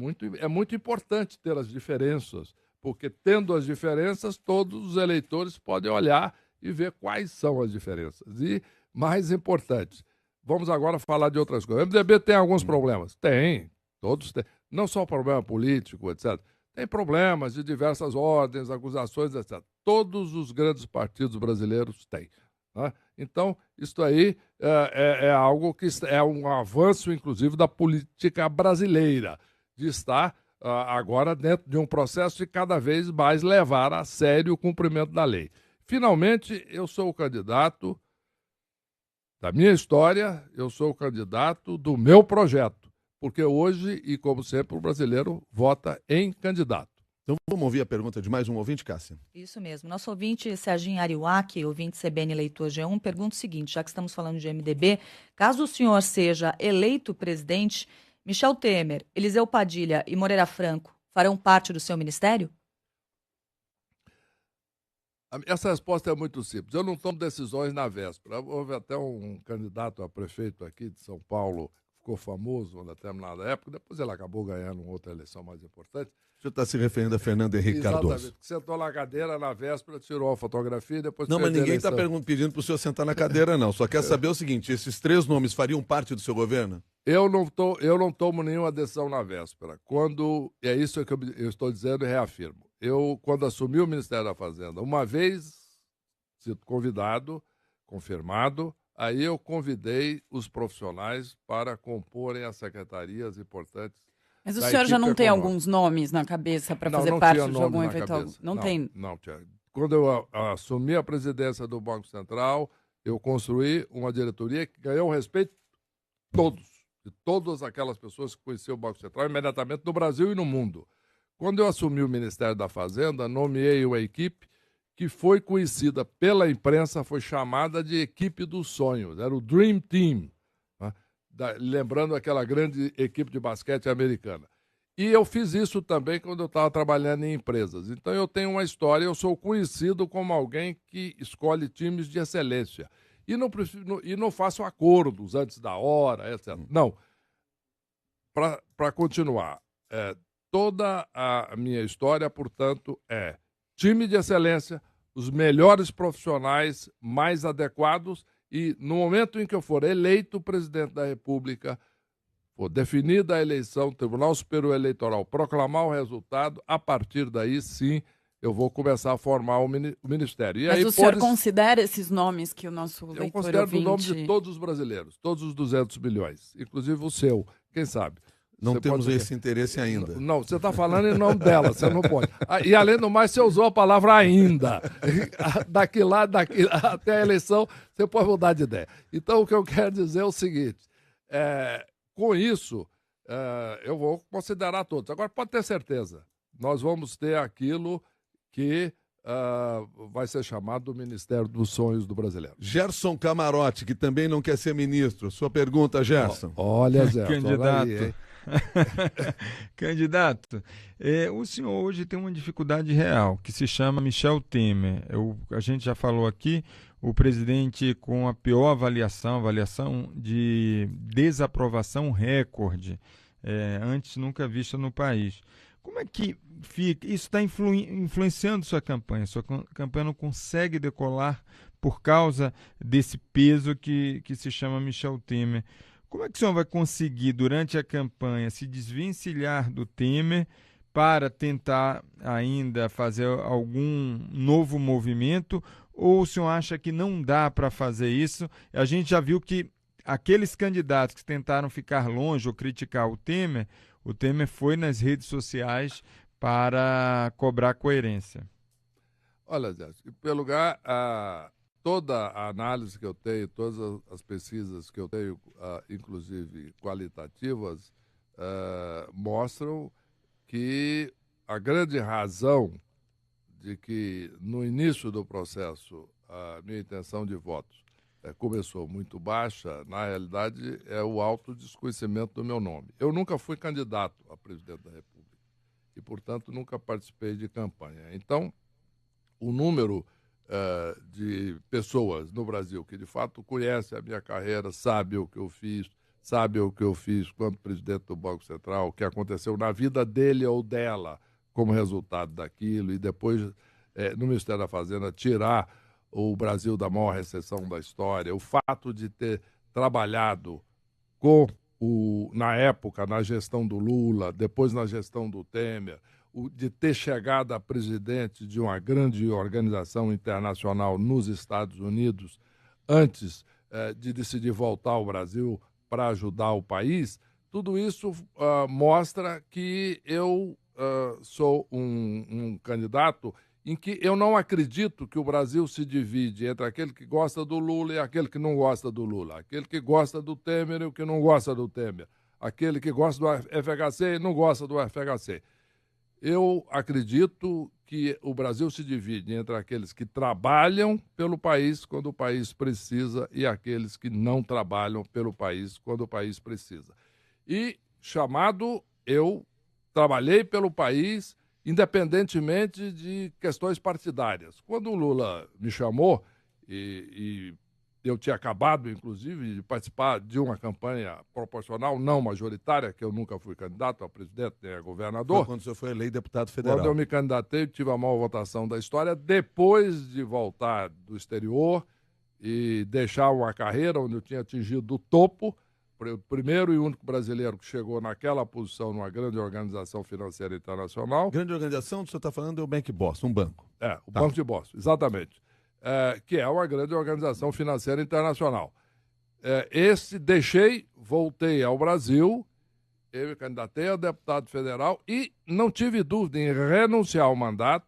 muito importante ter as diferenças, porque tendo as diferenças, todos os eleitores podem olhar e ver quais são as diferenças. E, mais importante, vamos agora falar de outras coisas. O MDB tem alguns problemas? Tem, todos têm. Não só problema político, etc. Tem problemas de diversas ordens, acusações, etc. Todos os grandes partidos brasileiros têm. Né? Então, isso aí é algo que é um avanço, inclusive, da política brasileira, de estar agora dentro de um processo de cada vez mais levar a sério o cumprimento da lei. Finalmente, eu sou o candidato da minha história, eu sou o candidato do meu projeto. Porque hoje, e como sempre, o brasileiro vota em candidato. Então vamos ouvir a pergunta de mais um ouvinte, Cássia? Isso mesmo. Nosso ouvinte, Serginho Ariuaki, ouvinte CBN Eleitor G1, pergunta o seguinte, já que estamos falando de MDB, caso o senhor seja eleito presidente, Michel Temer, Eliseu Padilha e Moreira Franco farão parte do seu ministério? Essa resposta é muito simples. Eu não tomo decisões na véspera. Houve até um candidato a prefeito aqui de São Paulo, ficou famoso em determinada época, depois ele acabou ganhando outra eleição mais importante. O senhor está se referindo a Fernando Henrique Cardoso. Exatamente, que sentou na cadeira na véspera, tirou a fotografia e depois... Não, mas ninguém está pedindo para o senhor sentar na cadeira, não. Só quer saber o seguinte, esses 3 nomes fariam parte do seu governo? Eu não tomo nenhuma decisão na véspera. É isso que eu estou dizendo e reafirmo. Eu, quando assumi o Ministério da Fazenda, uma vez sido convidado, confirmado, aí eu convidei os profissionais para comporem as secretarias importantes. Mas o senhor já não tem alguns nomes na cabeça para fazer parte de algum eventual? Não tem? Não tinha. Quando eu assumi a presidência do Banco Central, eu construí uma diretoria que ganhou o respeito de todas aquelas pessoas que conheciam o Banco Central imediatamente no Brasil e no mundo. Quando eu assumi o Ministério da Fazenda, nomeei uma equipe que foi conhecida pela imprensa, foi chamada de equipe dos sonhos, era o Dream Team, né? Lembrando aquela grande equipe de basquete americana. E eu fiz isso também quando eu estava trabalhando em empresas. Então eu tenho uma história, eu sou conhecido como alguém que escolhe times de excelência. E não faço acordos antes da hora, etc. Não. Para continuar, toda a minha história, portanto, é time de excelência, os melhores profissionais mais adequados e no momento em que eu for eleito presidente da República, for definida a eleição, o Tribunal Superior Eleitoral proclamar o resultado, a partir daí, sim, eu vou começar a formar o ministério. E Mas aí, o senhor considera esses nomes que o nosso leitor eu considero ouvinte... o nome de todos os brasileiros, todos os 200 milhões, inclusive o seu, quem sabe? Não Você temos pode... esse interesse ainda. Não, você está falando em nome dela, você não pode. E além do mais, você usou a palavra ainda. Daqui até a eleição, você pode mudar de ideia. Então, o que eu quero dizer é o seguinte, com isso, eu vou considerar todos. Agora, pode ter certeza, nós vamos ter aquilo que vai ser chamado do Ministério dos Sonhos do Brasileiro. Gerson Camarote, que também não quer ser ministro. Sua pergunta, Gerson. Olha, Gerson. Candidato. Aí, Candidato, o senhor hoje tem uma dificuldade real, que se chama Michel Temer. A gente já falou aqui, o presidente com a pior avaliação de desaprovação recorde, antes nunca vista no país. Como é que fica? Isso está influenciando sua campanha? Sua campanha não consegue decolar por causa desse peso que se chama Michel Temer. Como é que o senhor vai conseguir, durante a campanha, se desvencilhar do Temer para tentar ainda fazer algum novo movimento? Ou o senhor acha que não dá para fazer isso? A gente já viu que aqueles candidatos que tentaram ficar longe ou criticar o Temer foi nas redes sociais para cobrar coerência. Olha, Zé, em primeiro lugar, toda a análise que eu tenho, todas as pesquisas que eu tenho, inclusive qualitativas, mostram que a grande razão de que no início do processo a minha intenção de votos começou muito baixa, na realidade é o alto desconhecimento do meu nome. Eu nunca fui candidato a presidente da República e, portanto, nunca participei de campanha. Então, o número de pessoas no Brasil que de fato conhecem a minha carreira, sabem o que eu fiz quando presidente do Banco Central, o que aconteceu na vida dele ou dela como resultado daquilo, e depois no Ministério da Fazenda tirar o Brasil da maior recessão da história, o fato de ter trabalhado na época, na gestão do Lula, depois na gestão do Temer, de ter chegado a presidente de uma grande organização internacional nos Estados Unidos, antes de decidir voltar ao Brasil para ajudar o país, tudo isso mostra que eu sou um candidato em que eu não acredito que o Brasil se divide entre aquele que gosta do Lula e aquele que não gosta do Lula, aquele que gosta do Temer e o que não gosta do Temer, aquele que gosta do FHC e não gosta do FHC. Eu acredito que o Brasil se divide entre aqueles que trabalham pelo país quando o país precisa e aqueles que não trabalham pelo país quando o país precisa. E, eu trabalhei pelo país independentemente de questões partidárias. Quando o Lula me chamou, e eu tinha acabado, inclusive, de participar de uma campanha proporcional, não majoritária, que eu nunca fui candidato a presidente nem a governador. Foi quando o senhor foi eleito deputado federal. Quando eu me candidatei, tive a maior votação da história, depois de voltar do exterior e deixar uma carreira onde eu tinha atingido o topo, o primeiro e único brasileiro que chegou naquela posição numa grande organização financeira internacional. Grande organização, o senhor está falando, é o Bank Boston, um banco. Banco de Boston, exatamente. Que é uma grande organização financeira internacional. Voltei ao Brasil, eu me candidatei a deputado federal e não tive dúvida em renunciar ao mandato,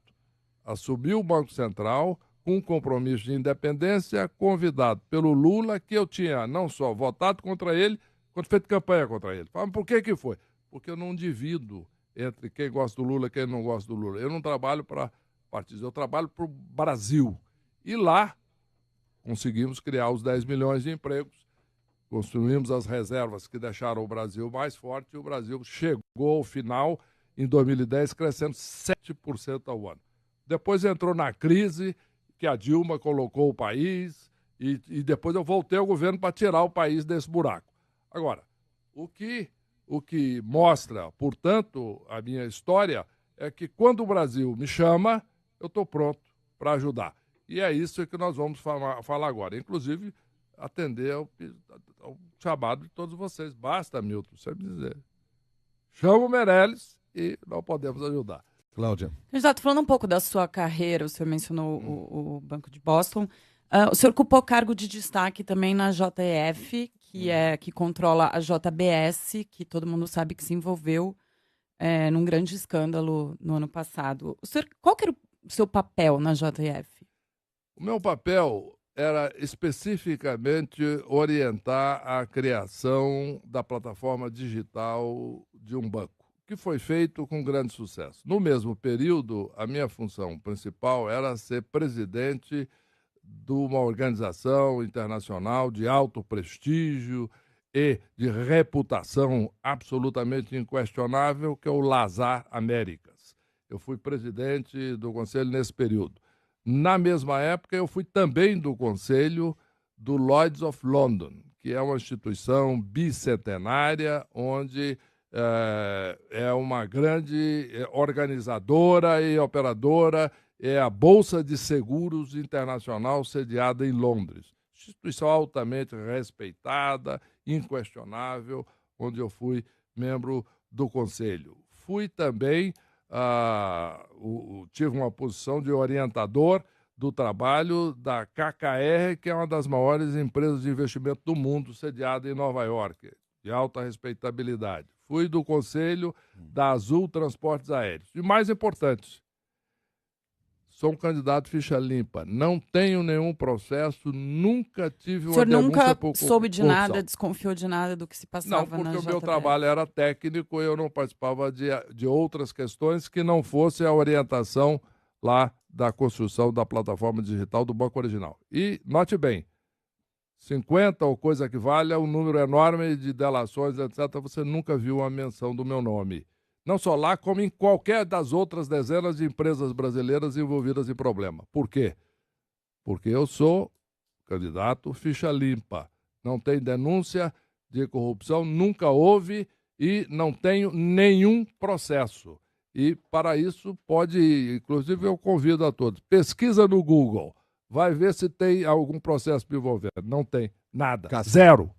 assumir o Banco Central com um compromisso de independência, convidado pelo Lula, que eu tinha não só votado contra ele, quanto feito campanha contra ele. Mas por que foi? Porque eu não divido entre quem gosta do Lula e quem não gosta do Lula. Eu não trabalho para partidos. Eu trabalho para o Brasil. E lá conseguimos criar os 10 milhões de empregos, construímos as reservas que deixaram o Brasil mais forte e o Brasil chegou ao final, em 2010, crescendo 7% ao ano. Depois entrou na crise que a Dilma colocou o país e depois eu voltei ao governo para tirar o país desse buraco. Agora, o que mostra, portanto, a minha história é que quando o Brasil me chama, eu estou pronto para ajudar. E é isso que nós vamos falar agora. Inclusive, atender ao chamado de todos vocês. Basta, Milton, você me dizer. Chama o Meirelles e nós podemos ajudar. Cláudia. Candidato, falando um pouco da sua carreira, o senhor mencionou o Banco de Boston. O senhor ocupou cargo de destaque também na JF, que controla a JBS, que todo mundo sabe que se envolveu num grande escândalo no ano passado. Qual que era o seu papel na JF? O meu papel era especificamente orientar a criação da plataforma digital de um banco, que foi feito com grande sucesso. No mesmo período, a minha função principal era ser presidente de uma organização internacional de alto prestígio e de reputação absolutamente inquestionável, que é o Lazar Américas. Eu fui presidente do conselho nesse período. Na mesma época, eu fui também do conselho do Lloyd's of London, que é uma instituição bicentenária, onde é uma grande organizadora e operadora, é a Bolsa de Seguros Internacional sediada em Londres. Instituição altamente respeitada, inquestionável, onde eu fui membro do conselho. Fui também, tive uma posição de orientador do trabalho da KKR, que é uma das maiores empresas de investimento do mundo, sediada em Nova York, de alta respeitabilidade. Fui do conselho da Azul Transportes Aéreos. E mais importante, sou um candidato ficha limpa, não tenho nenhum processo, nunca tive uma denúncia por corrupção. O senhor nunca soube de nada, desconfiou de nada do que se passava na JBS? Não, porque o meu trabalho era técnico e eu não participava de outras questões que não fosse a orientação lá da construção da plataforma digital do Banco Original. E, note bem, 50 ou coisa que valha, um número enorme de delações, etc., você nunca viu uma menção do meu nome. Não só lá, como em qualquer das outras dezenas de empresas brasileiras envolvidas em problema. Por quê? Porque eu sou candidato ficha limpa. Não tem denúncia de corrupção, nunca houve e não tenho nenhum processo. E, para isso, inclusive eu convido a todos, pesquisa no Google, vai ver se tem algum processo me envolvendo. Não tem nada. Zero.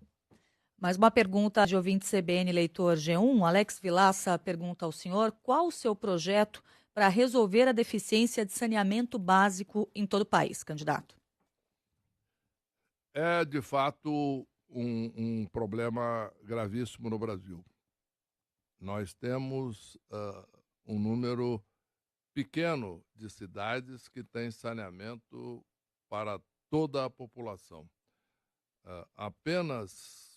Mais uma pergunta de ouvinte CBN Leitor G1. Alex Vilaça pergunta ao senhor qual o seu projeto para resolver a deficiência de saneamento básico em todo o país, candidato? É, de fato, um problema gravíssimo no Brasil. Nós temos um número pequeno de cidades que têm saneamento para toda a população. Apenas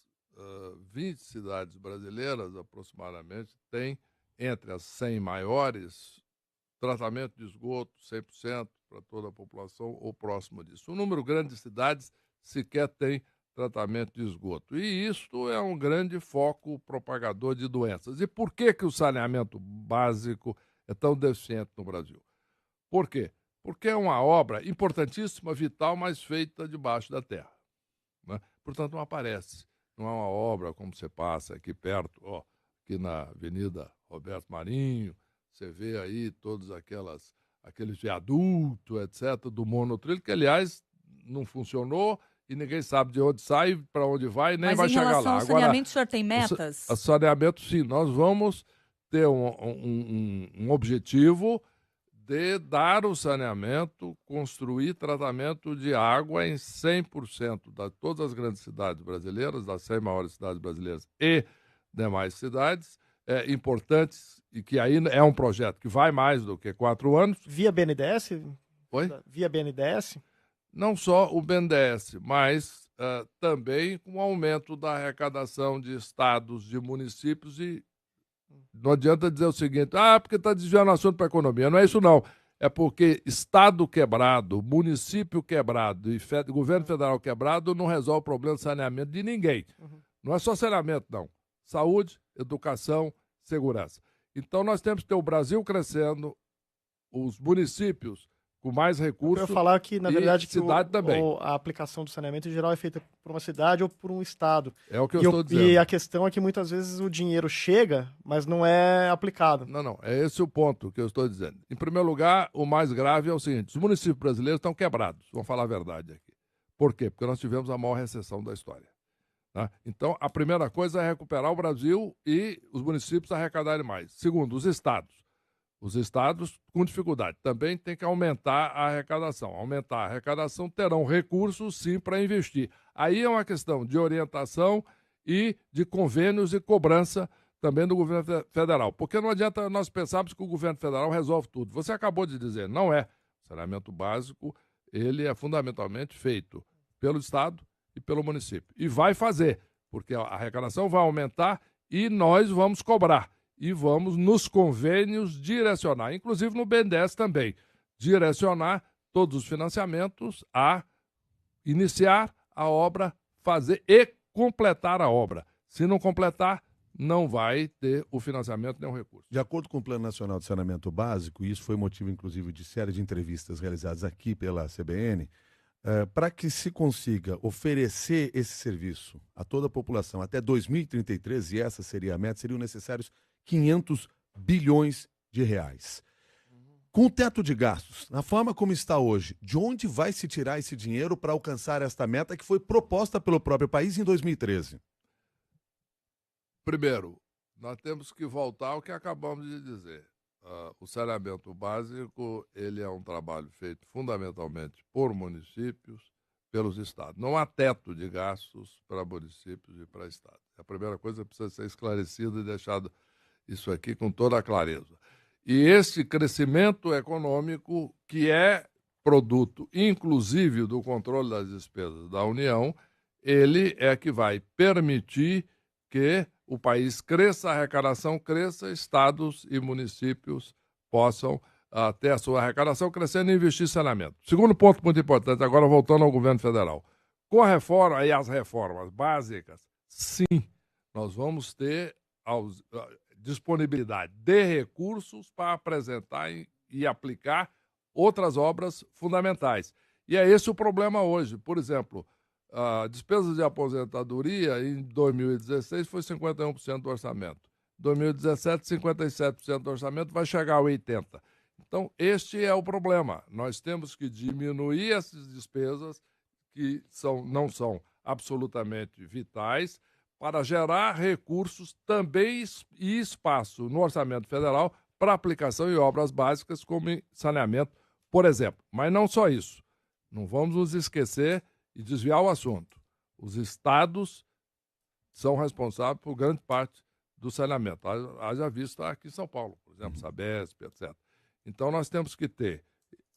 20 cidades brasileiras, aproximadamente, têm, entre as 100 maiores, tratamento de esgoto 100% para toda a população ou próximo disso. Um número grande de cidades sequer tem tratamento de esgoto. E isto é um grande foco propagador de doenças. E por que o saneamento básico é tão deficiente no Brasil? Por quê? Porque é uma obra importantíssima, vital, mas feita debaixo da terra, né? Portanto, não aparece. Não é uma obra como você passa aqui perto, aqui na Avenida Roberto Marinho, você vê aí todos aqueles viadutos, etc., do monotrilho, que, aliás, não funcionou e ninguém sabe de onde sai, para onde vai, nem vai chegar lá. Mas em relação ao saneamento, o senhor tem metas? O saneamento, sim. Nós vamos ter um objetivo de dar o saneamento, construir tratamento de água em 100% de todas as grandes cidades brasileiras, das 100 maiores cidades brasileiras e demais cidades importantes, e que aí é um projeto que vai mais do que 4 anos. Via BNDES? Oi? Via BNDES? Não só o BNDES, mas também com o aumento da arrecadação de estados, de municípios. E não adianta dizer o seguinte, porque está desviando o assunto para a economia. Não é isso, não. é porque Estado quebrado, município quebrado e governo federal quebrado não resolve o problema de saneamento de ninguém. Não é só saneamento, não. Saúde, educação, segurança. Então nós temos que ter o Brasil crescendo, os municípios com mais recursos. Eu ia falar que, na verdade, que cidade também. a aplicação do saneamento em geral é feita por uma cidade ou por um estado. É o que eu estou dizendo. E a questão é que muitas vezes o dinheiro chega, mas não é aplicado. Não. É esse o ponto que eu estou dizendo. Em primeiro lugar, o mais grave é o seguinte: os municípios brasileiros estão quebrados. Vamos falar a verdade aqui. Por quê? Porque nós tivemos a maior recessão da história. Tá? Então, a primeira coisa é recuperar o Brasil e os municípios arrecadarem mais. Segundo, os estados. Os estados, com dificuldade, também tem que aumentar a arrecadação. Aumentar a arrecadação, terão recursos, sim, para investir. Aí é uma questão de orientação e de convênios e cobrança também do governo federal. Porque não adianta nós pensarmos que o governo federal resolve tudo. Você acabou de dizer, não é. O saneamento básico, ele é fundamentalmente feito pelo estado e pelo município. E vai fazer, porque a arrecadação vai aumentar e nós vamos cobrar. E vamos, nos convênios, direcionar, inclusive no BNDES também, direcionar todos os financiamentos a iniciar a obra, fazer e completar a obra. Se não completar, não vai ter o financiamento nem o recurso. De acordo com o Plano Nacional de Saneamento Básico, e isso foi motivo, inclusive, de série de entrevistas realizadas aqui pela CBN, para que se consiga oferecer esse serviço a toda a população até 2033, e essa seria a meta, seriam necessários 500 bilhões de reais. Com o teto de gastos, na forma como está hoje, de onde vai se tirar esse dinheiro para alcançar esta meta que foi proposta pelo próprio país em 2013? Primeiro, nós temos que voltar ao que acabamos de dizer. O saneamento básico, ele é um trabalho feito fundamentalmente por municípios, pelos estados. Não há teto de gastos para municípios e para estados. A primeira coisa precisa ser esclarecida e deixado isso aqui com toda a clareza. E esse crescimento econômico, que é produto, inclusive, do controle das despesas da União, ele é que vai permitir que o país cresça, a arrecadação cresça, estados e municípios possam ter a sua arrecadação crescendo e investir em saneamento. Segundo ponto muito importante, agora voltando ao governo federal. Com a reforma e as reformas básicas, sim, nós vamos ter disponibilidade de recursos para apresentar e aplicar outras obras fundamentais. E é esse o problema hoje. Por exemplo, a despesa de aposentadoria em 2016 foi 51% do orçamento. Em 2017, 57% do orçamento, vai chegar a 80%. Então, este é o problema. Nós temos que diminuir essas despesas que não são absolutamente vitais para gerar recursos também e espaço no orçamento federal para aplicação em obras básicas como saneamento, por exemplo. Mas não só isso. Não vamos nos esquecer e desviar o assunto. Os estados são responsáveis por grande parte do saneamento. Haja vista aqui em São Paulo, por exemplo, Sabesp, etc. Então, nós temos que ter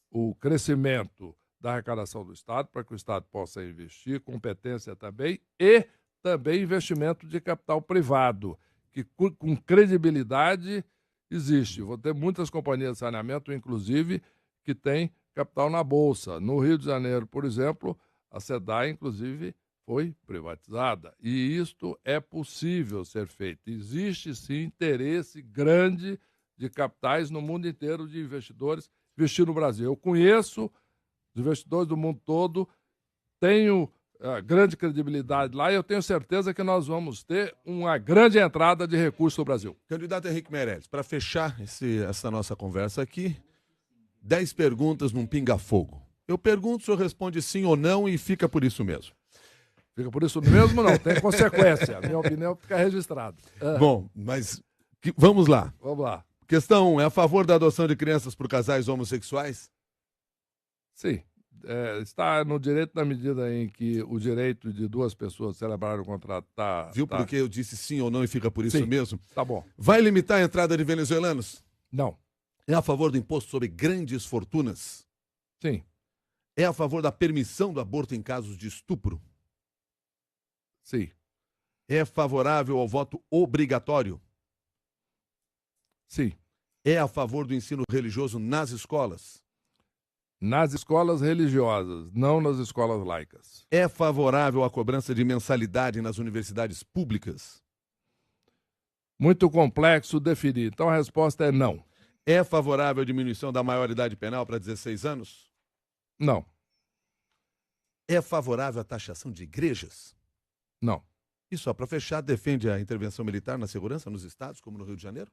o crescimento da arrecadação do Estado para que o Estado possa investir, competência também, e também investimento de capital privado, que com credibilidade existe. Vou ter muitas companhias de saneamento, inclusive, que têm capital na Bolsa. No Rio de Janeiro, por exemplo, a SEDAI, inclusive, foi privatizada. E isto é possível ser feito. Existe, sim, interesse grande de capitais no mundo inteiro de investidores investir no Brasil. Eu conheço os investidores do mundo todo, tenho grande credibilidade lá e eu tenho certeza que nós vamos ter uma grande entrada de recursos no Brasil. Candidato Henrique Meirelles, para fechar essa nossa conversa aqui, 10 perguntas num pinga-fogo. Eu pergunto, o senhor responde sim ou não e fica por isso mesmo. Fica por isso mesmo? Não, tem consequência. A minha opinião fica registrada. Bom, mas vamos lá. Vamos lá. Questão 1, é a favor da adoção de crianças por casais homossexuais? Sim. Está no direito na medida em que o direito de duas pessoas celebrarem o contrato está... Viu porque eu disse sim ou não e fica por isso sim, mesmo? Tá bom. Vai limitar a entrada de venezuelanos? Não. É a favor do imposto sobre grandes fortunas? Sim. É a favor da permissão do aborto em casos de estupro? Sim. É favorável ao voto obrigatório? Sim. É a favor do ensino religioso nas escolas? Nas escolas religiosas, não nas escolas laicas. É favorável à cobrança de mensalidade nas universidades públicas? Muito complexo definir. Então a resposta é não. É favorável à diminuição da maioridade penal para 16 anos? Não. É favorável à taxação de igrejas? Não. E só para fechar, defende a intervenção militar na segurança nos estados, como no Rio de Janeiro?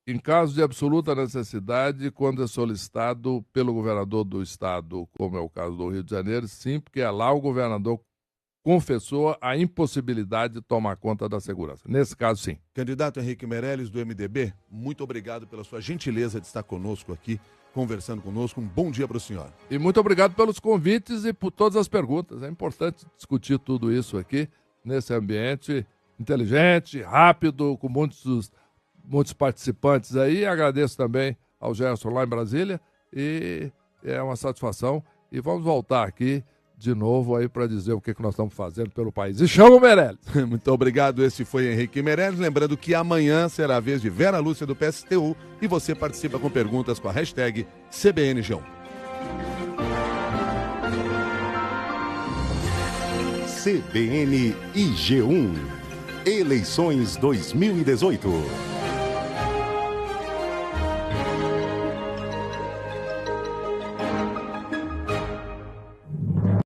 Em caso de absoluta necessidade, quando é solicitado pelo governador do estado, como é o caso do Rio de Janeiro, sim, porque lá o governador confessou a impossibilidade de tomar conta da segurança. Nesse caso, sim. Candidato Henrique Meirelles, do MDB, muito obrigado pela sua gentileza de estar conosco aqui, conversando conosco. Um bom dia para o senhor. E muito obrigado pelos convites e por todas as perguntas. É importante discutir tudo isso aqui, nesse ambiente inteligente, rápido, com muitos participantes aí. Agradeço também ao Gerson lá em Brasília e é uma satisfação. E vamos voltar aqui de novo aí para dizer o que nós estamos fazendo pelo país. E chama o Meirelles. Muito obrigado. Esse foi Henrique Meirelles. Lembrando que amanhã será a vez de Vera Lúcia do PSTU e você participa com perguntas com a hashtag CBNG1. CBN e G1. Eleições 2018.